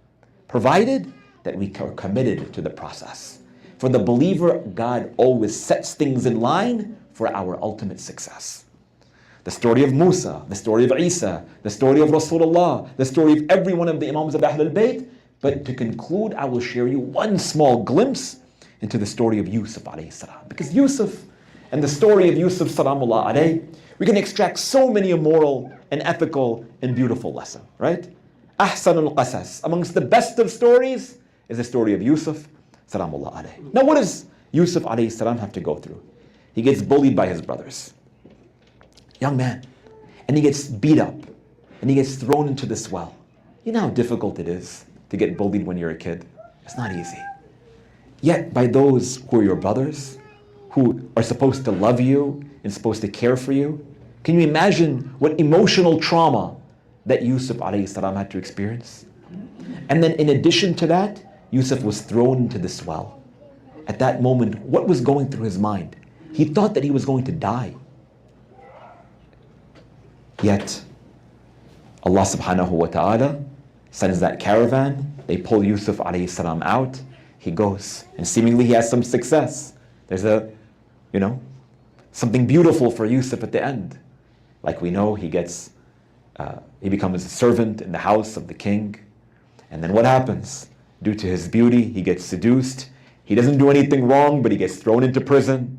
[SPEAKER 1] provided that we are committed to the process. For the believer, God always sets things in line for our ultimate success. The story of Musa, the story of Isa, the story of Rasulullah, the story of every one of the Imams of Ahlul Bayt. But to conclude, I will share you one small glimpse into the story of Yusuf alayhi salam. Because Yusuf and the story of Yusuf salamullah alayhi, we can extract so many moral and ethical and beautiful lessons, right? Ahsanul qasas, amongst the best of stories is the story of Yusuf salamullah alayhi. Now what does Yusuf alayhi salam have to go through? He gets bullied by his brothers. Young man. And he gets beat up. And he gets thrown into this well. You know how difficult it is to get bullied when you're a kid? It's not easy. Yet by those who are your brothers, who are supposed to love you and supposed to care for you, can you imagine what emotional trauma that Yusuf alayhi salam had to experience? And then in addition to that, Yusuf was thrown into this well. At that moment, what was going through his mind? He thought that he was going to die. Yet, Allah subhanahu wa ta'ala sends that caravan. They pull Yusuf alayhi salam out. He goes, and seemingly he has some success. There's something beautiful for Yusuf at the end. Like we know, he becomes a servant in the house of the king. And then what happens? Due to his beauty, he gets seduced. He doesn't do anything wrong, but he gets thrown into prison.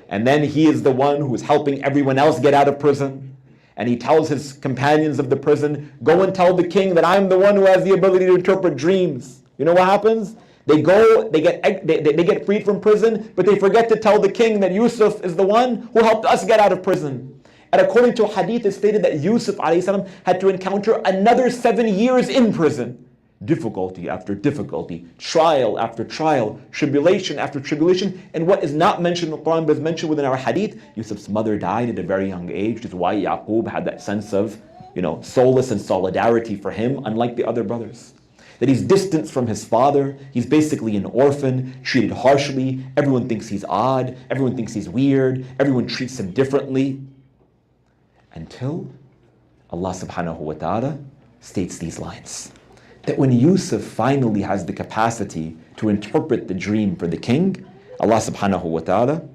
[SPEAKER 1] And then he is the one who is helping everyone else get out of prison. And he tells his companions of the prison, go and tell the king that I'm the one who has the ability to interpret dreams. You know what happens? They go, they get freed from prison, but they forget to tell the king that Yusuf is the one who helped us get out of prison. And according to a hadith, it's stated that Yusuf alayhi salam had to encounter another 7 years in prison. Difficulty after difficulty, trial after trial, tribulation after tribulation. And what is not mentioned in the Quran but is mentioned within our hadith, Yusuf's mother died at a very young age, which is why Yaqub had that sense of solace and solidarity for him, unlike the other brothers. That he's distanced from his father, he's basically an orphan, treated harshly, everyone thinks he's odd, everyone thinks he's weird, everyone treats him differently. Until Allah subhanahu wa ta'ala states these lines. That when Yusuf finally has the capacity to interpret the dream for the king, Allah subhanahu wa ta'ala,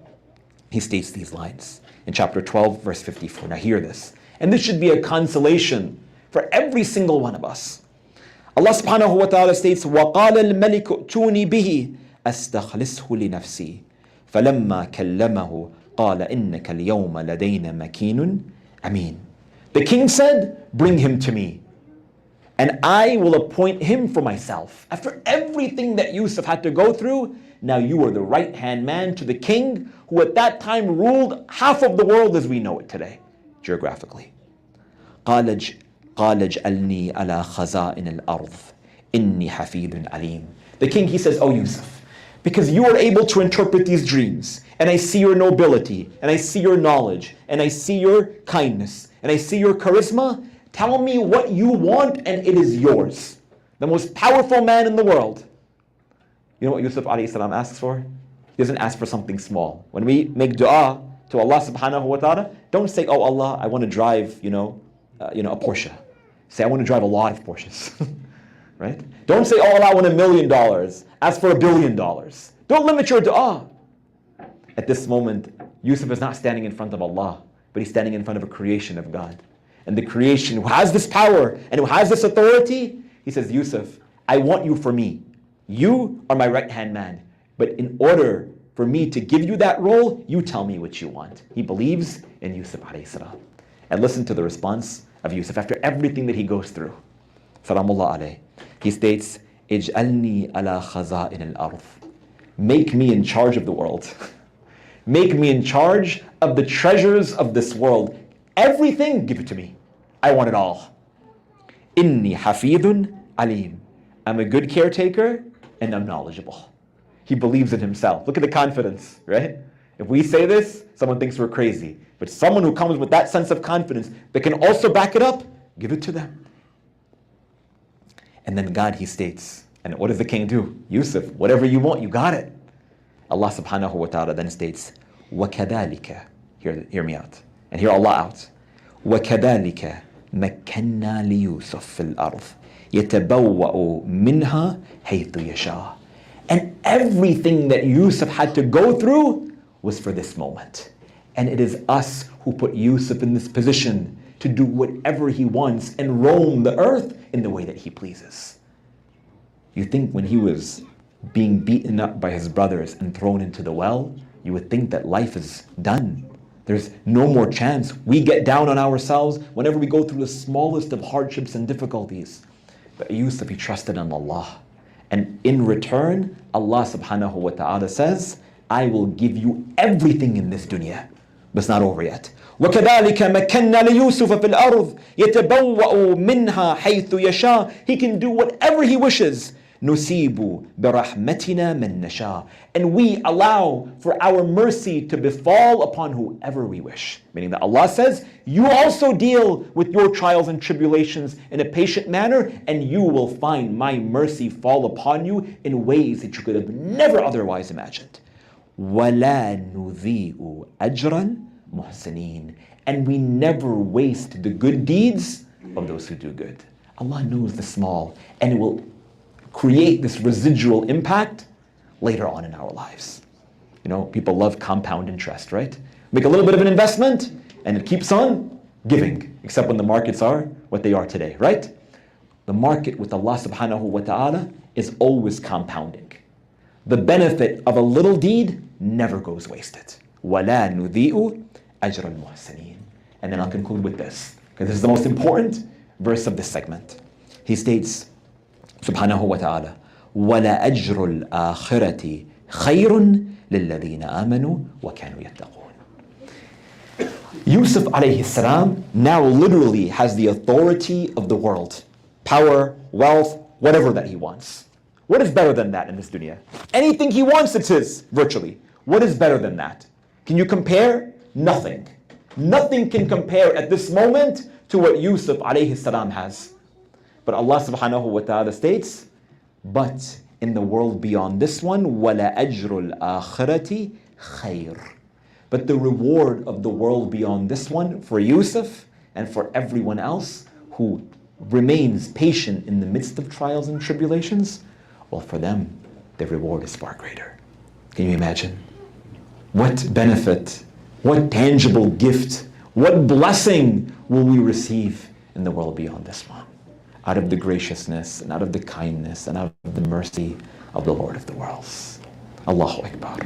[SPEAKER 1] he states these lines in chapter 12, verse 54. Now hear this. And this should be a consolation for every single one of us. Allah subhanahu wa ta'ala states, وَقَالَ الْمَلِكُ ائْتُونِي بِهِ أَسْتَخْلِصْهُ لِنَفْسِي فَلَمَّا كَلَّمَهُ قَالَ إِنَّكَ الْيَوْمَ لَدَيْنَا مَكِينٌ أَمِينٌ. The king said, bring him to me, and I will appoint him for myself. After everything that Yusuf had to go through, now you are the right-hand man to the king, who at that time ruled half of the world as we know it today, geographically. قَالَ اجْعَلْنِي عَلَى خَزَائِنِ الْأَرْضِ إِنِّي حَفِيظٌ عَلِيمٌ. The king, he says, oh Yusuf, because you are able to interpret these dreams, and I see your nobility, and I see your knowledge, and I see your kindness, and I see your charisma, tell me what you want and it is yours. The most powerful man in the world. You know what Yusuf alayhi salam asks for? He doesn't ask for something small. When we make dua, to Allah subhanahu wa ta'ala, don't say, oh Allah, I want to drive, a Porsche. Say, I want to drive a lot of Porsches. Right? Don't say, oh Allah, I want $1 million. Ask for $1 billion. Don't limit your dua. At this moment, Yusuf is not standing in front of Allah, but he's standing in front of a creation of God. And the creation who has this power and who has this authority, he says, Yusuf, I want you for me. You are my right-hand man. But in order for me to give you that role, you tell me what you want. He believes in Yusuf alayhi salam. And listen to the response of Yusuf after everything that he goes through. Salamullah alayhi. He states, Ij'alni ala khaza'in al-ardh. Make me in charge of the world. Make me in charge of the treasures of this world. Everything, give it to me. I want it all. Inni hafidun alim. I'm a good caretaker and I'm knowledgeable. He believes in himself. Look at the confidence, right? If we say this, someone thinks we're crazy. But someone who comes with that sense of confidence that can also back it up, give it to them. And then God, he states, and what does the king do? Yusuf, whatever you want, you got it. Allah subhanahu wa ta'ala then states, وَكَذَلِكَ, hear me out, and hear Allah out. وَكَذَلِكَ مَكَّنَّا لِيُوسُفْ فِي الْأَرْضِ يَتَبَوَّأُ مِنْهَا حَيْثُ يَشَاءُ. And everything that Yusuf had to go through was for this moment. And it is us who put Yusuf in this position to do whatever he wants and roam the earth in the way that he pleases. You think when he was being beaten up by his brothers and thrown into the well, you would think that life is done. There's no more chance. We get down on ourselves whenever we go through the smallest of hardships and difficulties. But Yusuf, he trusted in Allah. And in return, Allah subhanahu wa ta'ala says, I will give you everything in this dunya. But it's not over yet. وَكَذَلِكَ مَكَّنَّا لِيُوسُفَ فِي الْأَرْضِ يَتَبَوَّأُ مِنْهَا حَيْثُ يَشَاءُ. He can do whatever he wishes. نُصِيبُ بِرَحْمَتِنَا مَن نَشَاءُ. And we allow for our mercy to befall upon whoever we wish. Meaning that Allah says, you also deal with your trials and tribulations in a patient manner, and you will find my mercy fall upon you in ways that you could have never otherwise imagined. وَلَا نُذِيءُ أَجْرًا مُحْسِنِينَ. And we never waste the good deeds of those who do good. Allah knows the small, and it will create this residual impact later on in our lives. People love compound interest, right? Make a little bit of an investment, and it keeps on giving, except when the markets are what they are today, right? The market with Allah subhanahu wa ta'ala is always compounding. The benefit of a little deed never goes wasted. وَلَا نُذِيءُ أَجْرَ الْمُحْسِنِينَ. And then I'll conclude with this, because this is the most important verse of this segment. He states, subhanahu wa ta'ala, وَلَأَجْرُ الْآخِرَةِ خَيْرٌ لِلَّذِينَ آمَنُوا وَكَانُوا يَتَّقُونَ. Yusuf alayhi salam now literally has the authority of the world. Power, wealth, whatever that he wants. What is better than that in this dunya? Anything he wants, it's his, virtually. What is better than that? Can you compare? Nothing. Nothing can compare at this moment to what Yusuf alayhi salam has. But Allah subhanahu wa ta'ala states, but in the world beyond this one, وَلَأَجْرُ الْآخِرَةِ خَيْرٌ. But the reward of the world beyond this one for Yusuf and for everyone else who remains patient in the midst of trials and tribulations, well, for them, the reward is far greater. Can you imagine? What benefit, what tangible gift, what blessing will we receive in the world beyond this one? Out of the graciousness and out of the kindness and out of the mercy of the Lord of the worlds. Allahu Akbar.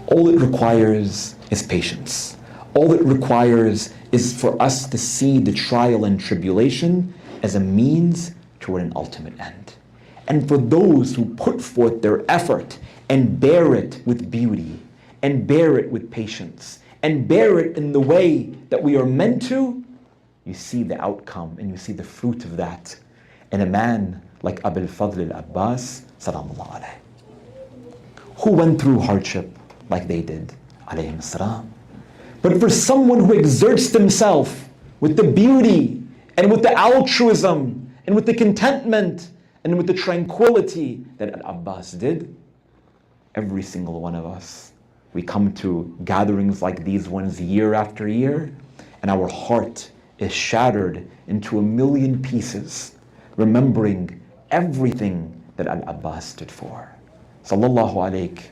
[SPEAKER 1] All it requires is patience. All it requires is for us to see the trial and tribulation as a means toward an ultimate end. And for those who put forth their effort and bear it with beauty, and bear it with patience, and bear it in the way that we are meant to, you see the outcome and you see the fruit of that. And a man like Abul Fadl al-Abbas, salamullah alayhi, who went through hardship like they did, alayhim salam. But for someone who exerts himself with the beauty and with the altruism and with the contentment and with the tranquility that Al-Abbas did, every single one of us We come to gatherings like these ones year after year, and our heart is shattered into a million pieces, remembering everything that Al-Abbas stood for. Sallallahu alayk,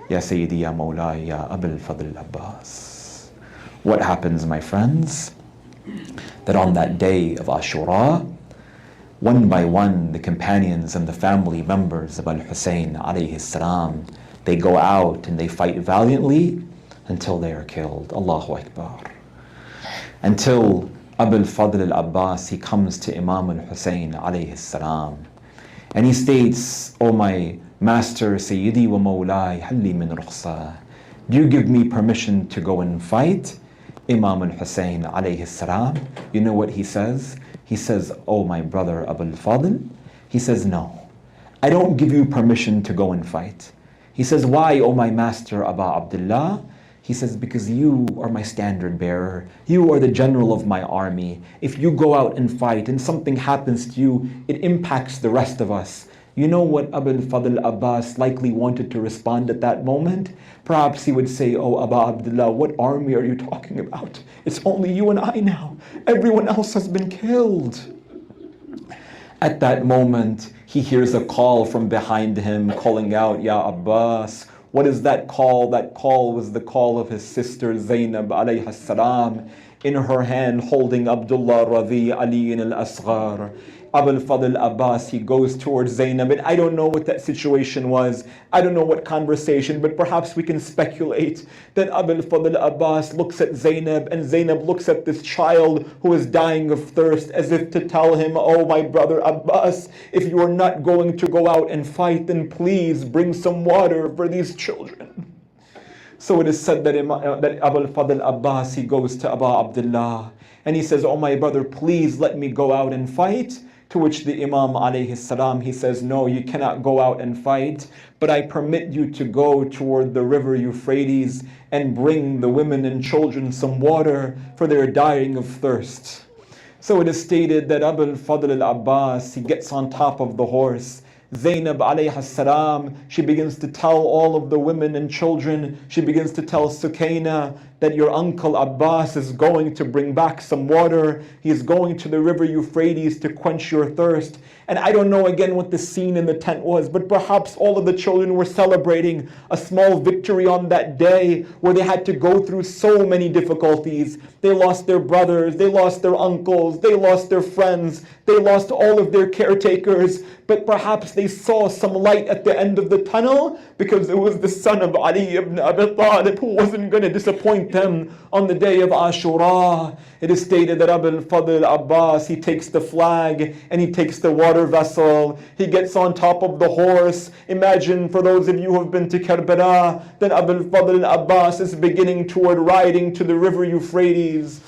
[SPEAKER 1] ya Sayyidi, ya Mawlai, ya Abul Fadl Abbas. What happens, my friends? That on that day of Ashura, one by one, the companions and the family members of Al-Hussein alayhi salam, they go out and they fight valiantly until they are killed. Allahu Akbar. Until Abul Fadl al-Abbas, he comes to Imam al-Hussein alayhi salam, and he states, "O my master, Sayyidi wa Mawlai, halli min rukhsa, do you give me permission to go and fight?" Imam al-Hussein alayhi salam, you know what he says? He says, "Oh my brother Abul Fadl," he says, "No, I don't give you permission to go and fight." He says, "Why, O my master Aba Abdullah?" He says, "Because you are my standard bearer. You are the general of my army. If you go out and fight and something happens to you, it impacts the rest of us." You know what Abul Fadl Abbas likely wanted to respond at that moment? Perhaps he would say, "Oh, Aba Abdullah, what army are you talking about? It's only you and I now. Everyone else has been killed." At that moment, he hears a call from behind him calling out, "Ya Abbas." What is that call? That call was the call of his sister Zainab alayha salam, in her hand holding Abdullah Radhi Ali al-Asghar. Abul Fadl Abbas, he goes towards Zainab, and I don't know what that situation was. I don't know what conversation, but perhaps we can speculate that Abul Fadl Abbas looks at Zainab, and Zainab looks at this child who is dying of thirst, as if to tell him, "Oh my brother Abbas, if you are not going to go out and fight, then please bring some water for these children." So it is said that Abul Fadl Abbas, he goes to Aba Abdullah, and he says, "Oh my brother, please let me go out and fight." To which the Imam alayhi salam, he says, "No, you cannot go out and fight, but I permit you to go toward the river Euphrates and bring the women and children some water, for they are dying of thirst." So it is stated that Abul Fadl al-Abbas, he gets on top of the horse. Zainab alayhi salam, she begins to tell all of the women and children, she begins to tell Sukaina that your uncle Abbas is going to bring back some water. He is going to the river Euphrates to quench your thirst. And I don't know again what the scene in the tent was, but perhaps all of the children were celebrating a small victory on that day where they had to go through so many difficulties. They lost their brothers, they lost their uncles, they lost their friends, they lost all of their caretakers, but perhaps they saw some light at the end of the tunnel because it was the son of Ali ibn Abi Talib who wasn't going to disappoint them on the day of Ashura. It is stated that Abul Fadl Abbas, he takes the flag and he takes the water vessel. He gets on top of the horse. Imagine, for those of you who have been to Karbala, that Abul Fadl Abbas is beginning toward riding to the river Euphrates.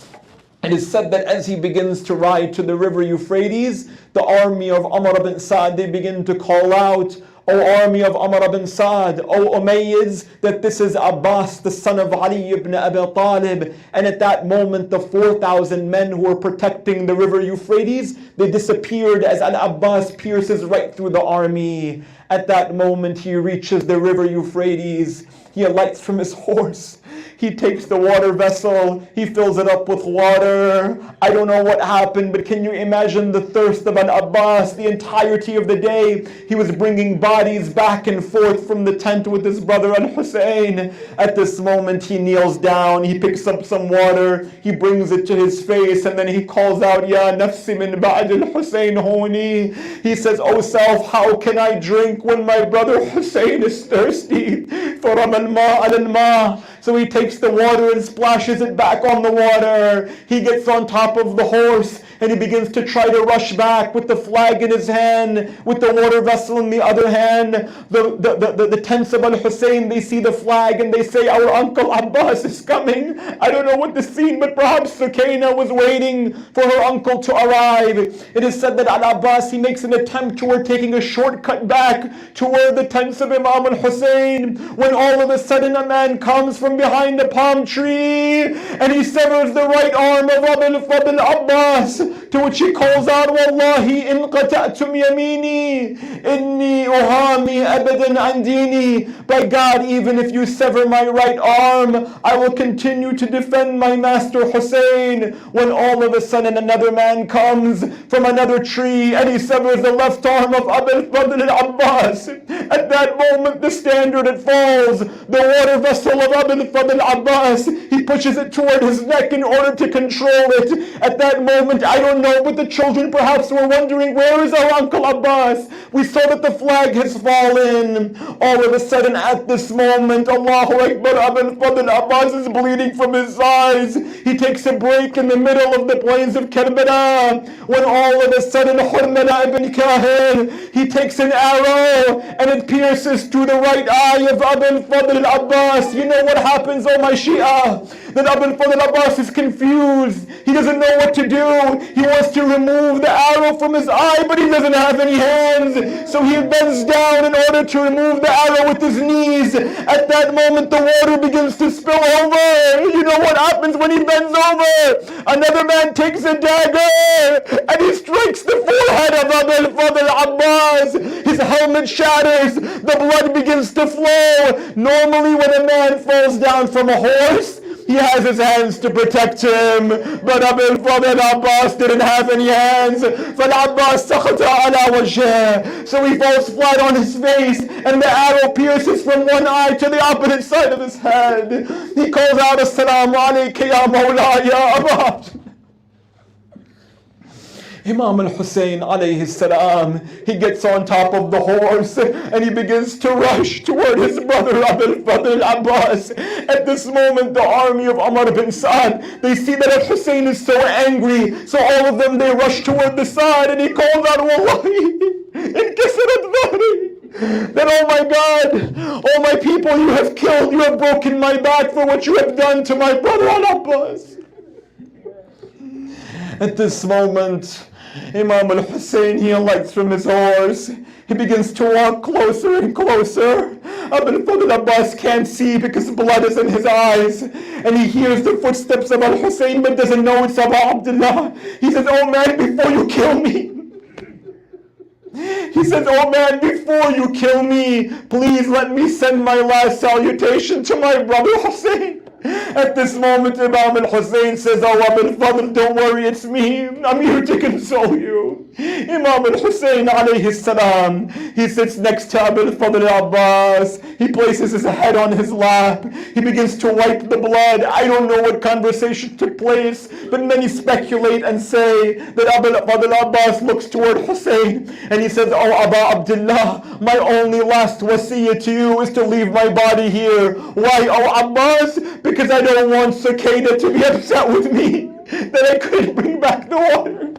[SPEAKER 1] It is said that as he begins to ride to the river Euphrates, the army of Amr ibn Sa'd, they begin to call out, "O army of Amr ibn Sa'd, O Umayyads, that this is Abbas, the son of Ali ibn Abi Talib." And at that moment, the 4,000 men who were protecting the river Euphrates, they disappeared as Al-Abbas pierces right through the army. At that moment, he reaches the river Euphrates. He alights from his horse. He takes the water vessel, he fills it up with water. I don't know what happened, but can you imagine the thirst of Al-Abbas the entirety of the day? He was bringing bodies back and forth from the tent with his brother Al-Hussein. At this moment, he kneels down, he picks up some water, he brings it to his face, and then he calls out, "Ya nafsi min ba'd al-Hussein honi." He says, "O self, how can I drink when my brother Hussein is thirsty?" For al-ma al-ma. So he takes the water and splashes it back on the water. He gets on top of the horse and he begins to try to rush back with the flag in his hand, with the water vessel in the other hand. The tents of Al-Hussein, they see the flag and they say, "Our uncle Abbas is coming." I don't know what the scene, but perhaps Sukaina was waiting for her uncle to arrive. It is said that Al-Abbas, he makes an attempt toward taking a shortcut back toward the tents of Imam Al-Hussein, when all of a a sudden a man comes from behind a palm tree and he severs the right arm of Abu al-Fadl Abbas, to which he calls out, Wallahi in qata'tum yamini inni uhami abadan an dini. By God, even if you sever my right arm, I will continue to defend my master Hussein. When all of a sudden another man comes from another tree and he severs the left arm of Abu al-Fadl al-Abbas. At that moment the standard, it falls. The water vessel of Abu al-Fadl al-Abbas, he pushes it toward his neck in order to control it. At that moment, I don't know, but the children perhaps were wondering, where is our Uncle Abbas? We saw that the flag has fallen. All of a sudden at this moment, Allahu Akbar, Abu al-Fadl al-Abbas is bleeding from his eyes. He takes a break in the middle of the plains of Karbala, when all of a sudden Hurmala ibn Kahir, he takes an arrow and it pierces through the right eye of Abu al-Fadl al-Abbas. You know what happens, oh my Shia? That Abu al-Fadl al-Abbas is confused. He doesn't know what to do. He wants to remove the arrow from his eye, but he doesn't have any hands. So he bends down in order to remove the arrow with his knees. At that moment, the water begins to spill over. You know what happens when he bends over? Another man takes a dagger and he strikes the forehead of Abu al-Fadl al-Abbas. His helmet shatters. The blood begins to flow. Normally, when a man falls down from a horse, he has his hands to protect him, but Abu al-Fadl al-Abbas didn't have any hands. فَالْعَبَّاسِ سَخَطَ عَلَى وَجْهِهِ. So he falls flat on his face, and the arrow pierces from one eye to the opposite side of his head. He calls out, Assalamu alayka ya Mawla ya Abbas. Imam al-Hussein alayhi salam, he gets on top of the horse and he begins to rush toward his brother Abu al-Fadl al-Abbas. At this moment, the army of Umar bin Sa'd, they see that al-Hussein is so angry, so all of them, they rush toward the side and he calls out, Wallahi, that, oh my God, oh my people, you have killed, you have broken my back for what you have done to my brother al-Abbas. At this moment, Imam al-Hussein, he alights from his horse. He begins to walk closer and closer. Abu al-Fadl al-Abbas can't see because blood is in his eyes. And he hears the footsteps of al-Hussein but doesn't know it's Abu Abdullah. He says, oh man, before you kill me. He says, oh man, before you kill me, please let me send my last salutation to my brother Hussein. At this moment, Imam al-Hussein says, oh Abu al-Fadl, don't worry, it's me. I'm here to console you. Imam al-Hussein alayhi salam, he sits next to Abu al-Fadl al-Abbas. He places his head on his lap. He begins to wipe the blood. I don't know what conversation took place, but many speculate and say that Abu al-Fadl al-Abbas looks toward Hussein and he says, oh Abu Abdullah, my only last wasiyah to you is to leave my body here. Why, oh Abbas? Because I don't want Cicada to be upset with me that I couldn't bring back the water.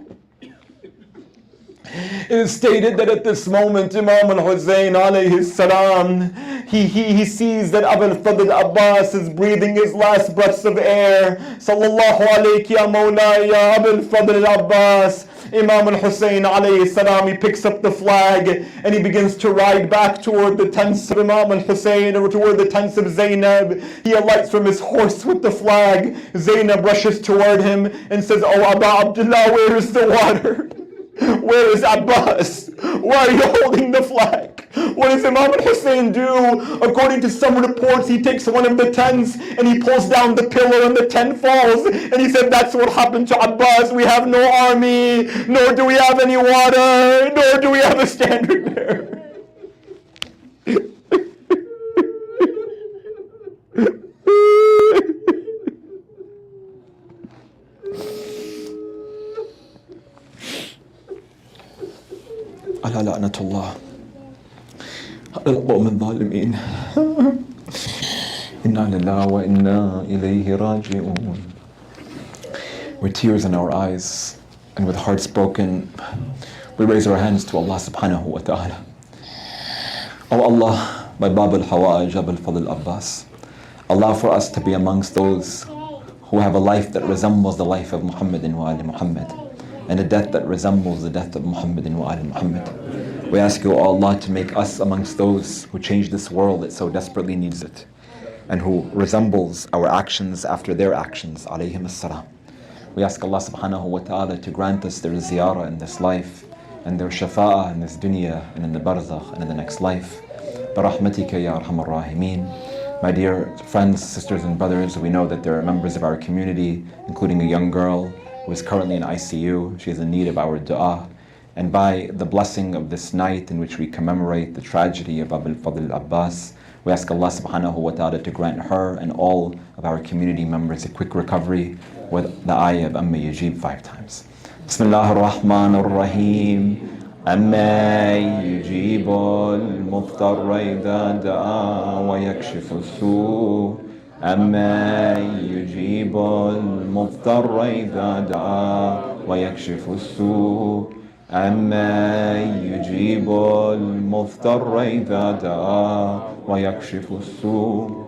[SPEAKER 1] It is stated that at this moment, Imam al-Hussein alayhi salam, he sees that Abu al-Fadl Abbas is breathing his last breaths of air. Sallallahu alayki ya Mawla ya Abu al-Fadl Abbas. Imam al-Hussein alayhi salam, he picks up the flag and he begins to ride back toward the tents of Imam al-Hussein or toward the tents of Zainab. He alights from his horse with the flag. Zainab rushes toward him and says, oh Abu Abdullah, where is the water? Where is Abbas? Why are you holding the flag? What does Imam al-Hussein do? According to some reports, he takes one of the tents and he pulls down the pillar and the tent falls. And he said, that's what happened to Abbas. We have no army, nor do we have any water, nor do we have a standard bearer. على لعنة الله على القوم الظالمين إنا لله وإنا إليه راجعون. With tears in our eyes and with hearts broken, we raise our hands to Allah subhanahu wa ta'ala. Oh Allah, by Bab al-Hawaj, Abu al-Fadl Abbas, allow for us to be amongst those who have a life that resembles the life of Muhammadin wa ali Muhammad, and a death that resembles the death of Muhammadin wa ali Muhammad. We ask you, O Allah, to make us amongst those who change this world that so desperately needs it. and who resembles our actions after their actions, alayhim as-salam. We ask Allah subhanahu wa ta'ala to grant us their ziyarah in this life and their shafa'ah in this dunya and in the barzakh and in the next life. Barahmatika ya arhamar rahimeen. My dear friends, sisters and brothers, we know that there are members of our community, including a young girl who is currently in ICU. She is in need of our dua. And by the blessing of this night in which we commemorate the tragedy of Abu al-Fadl Abbas, we ask Allah subhanahu wa ta'ala to grant her and all of our community members a quick recovery with the ayah of Amma Yujib 5 times. Bismillah ar-Rahman ar-Rahim. أما يجيب المضطر إذا دعا ويكشف السوء أما يجيب المضطر إذا دعا ويكشف السوء أما يجيب المضطر إذا دعا ويكشف السوء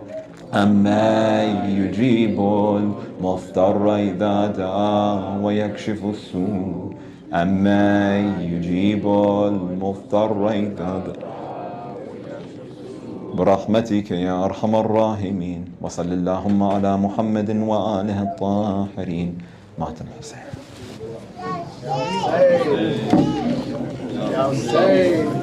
[SPEAKER 1] أما يجيب المضطر إذا دعا ويكشف السوء أما يجيب المضطر إذا دعا برحمتك يا أرحم الراحمين وصل اللهم على محمد وآله الطاهرين. مات الحسين.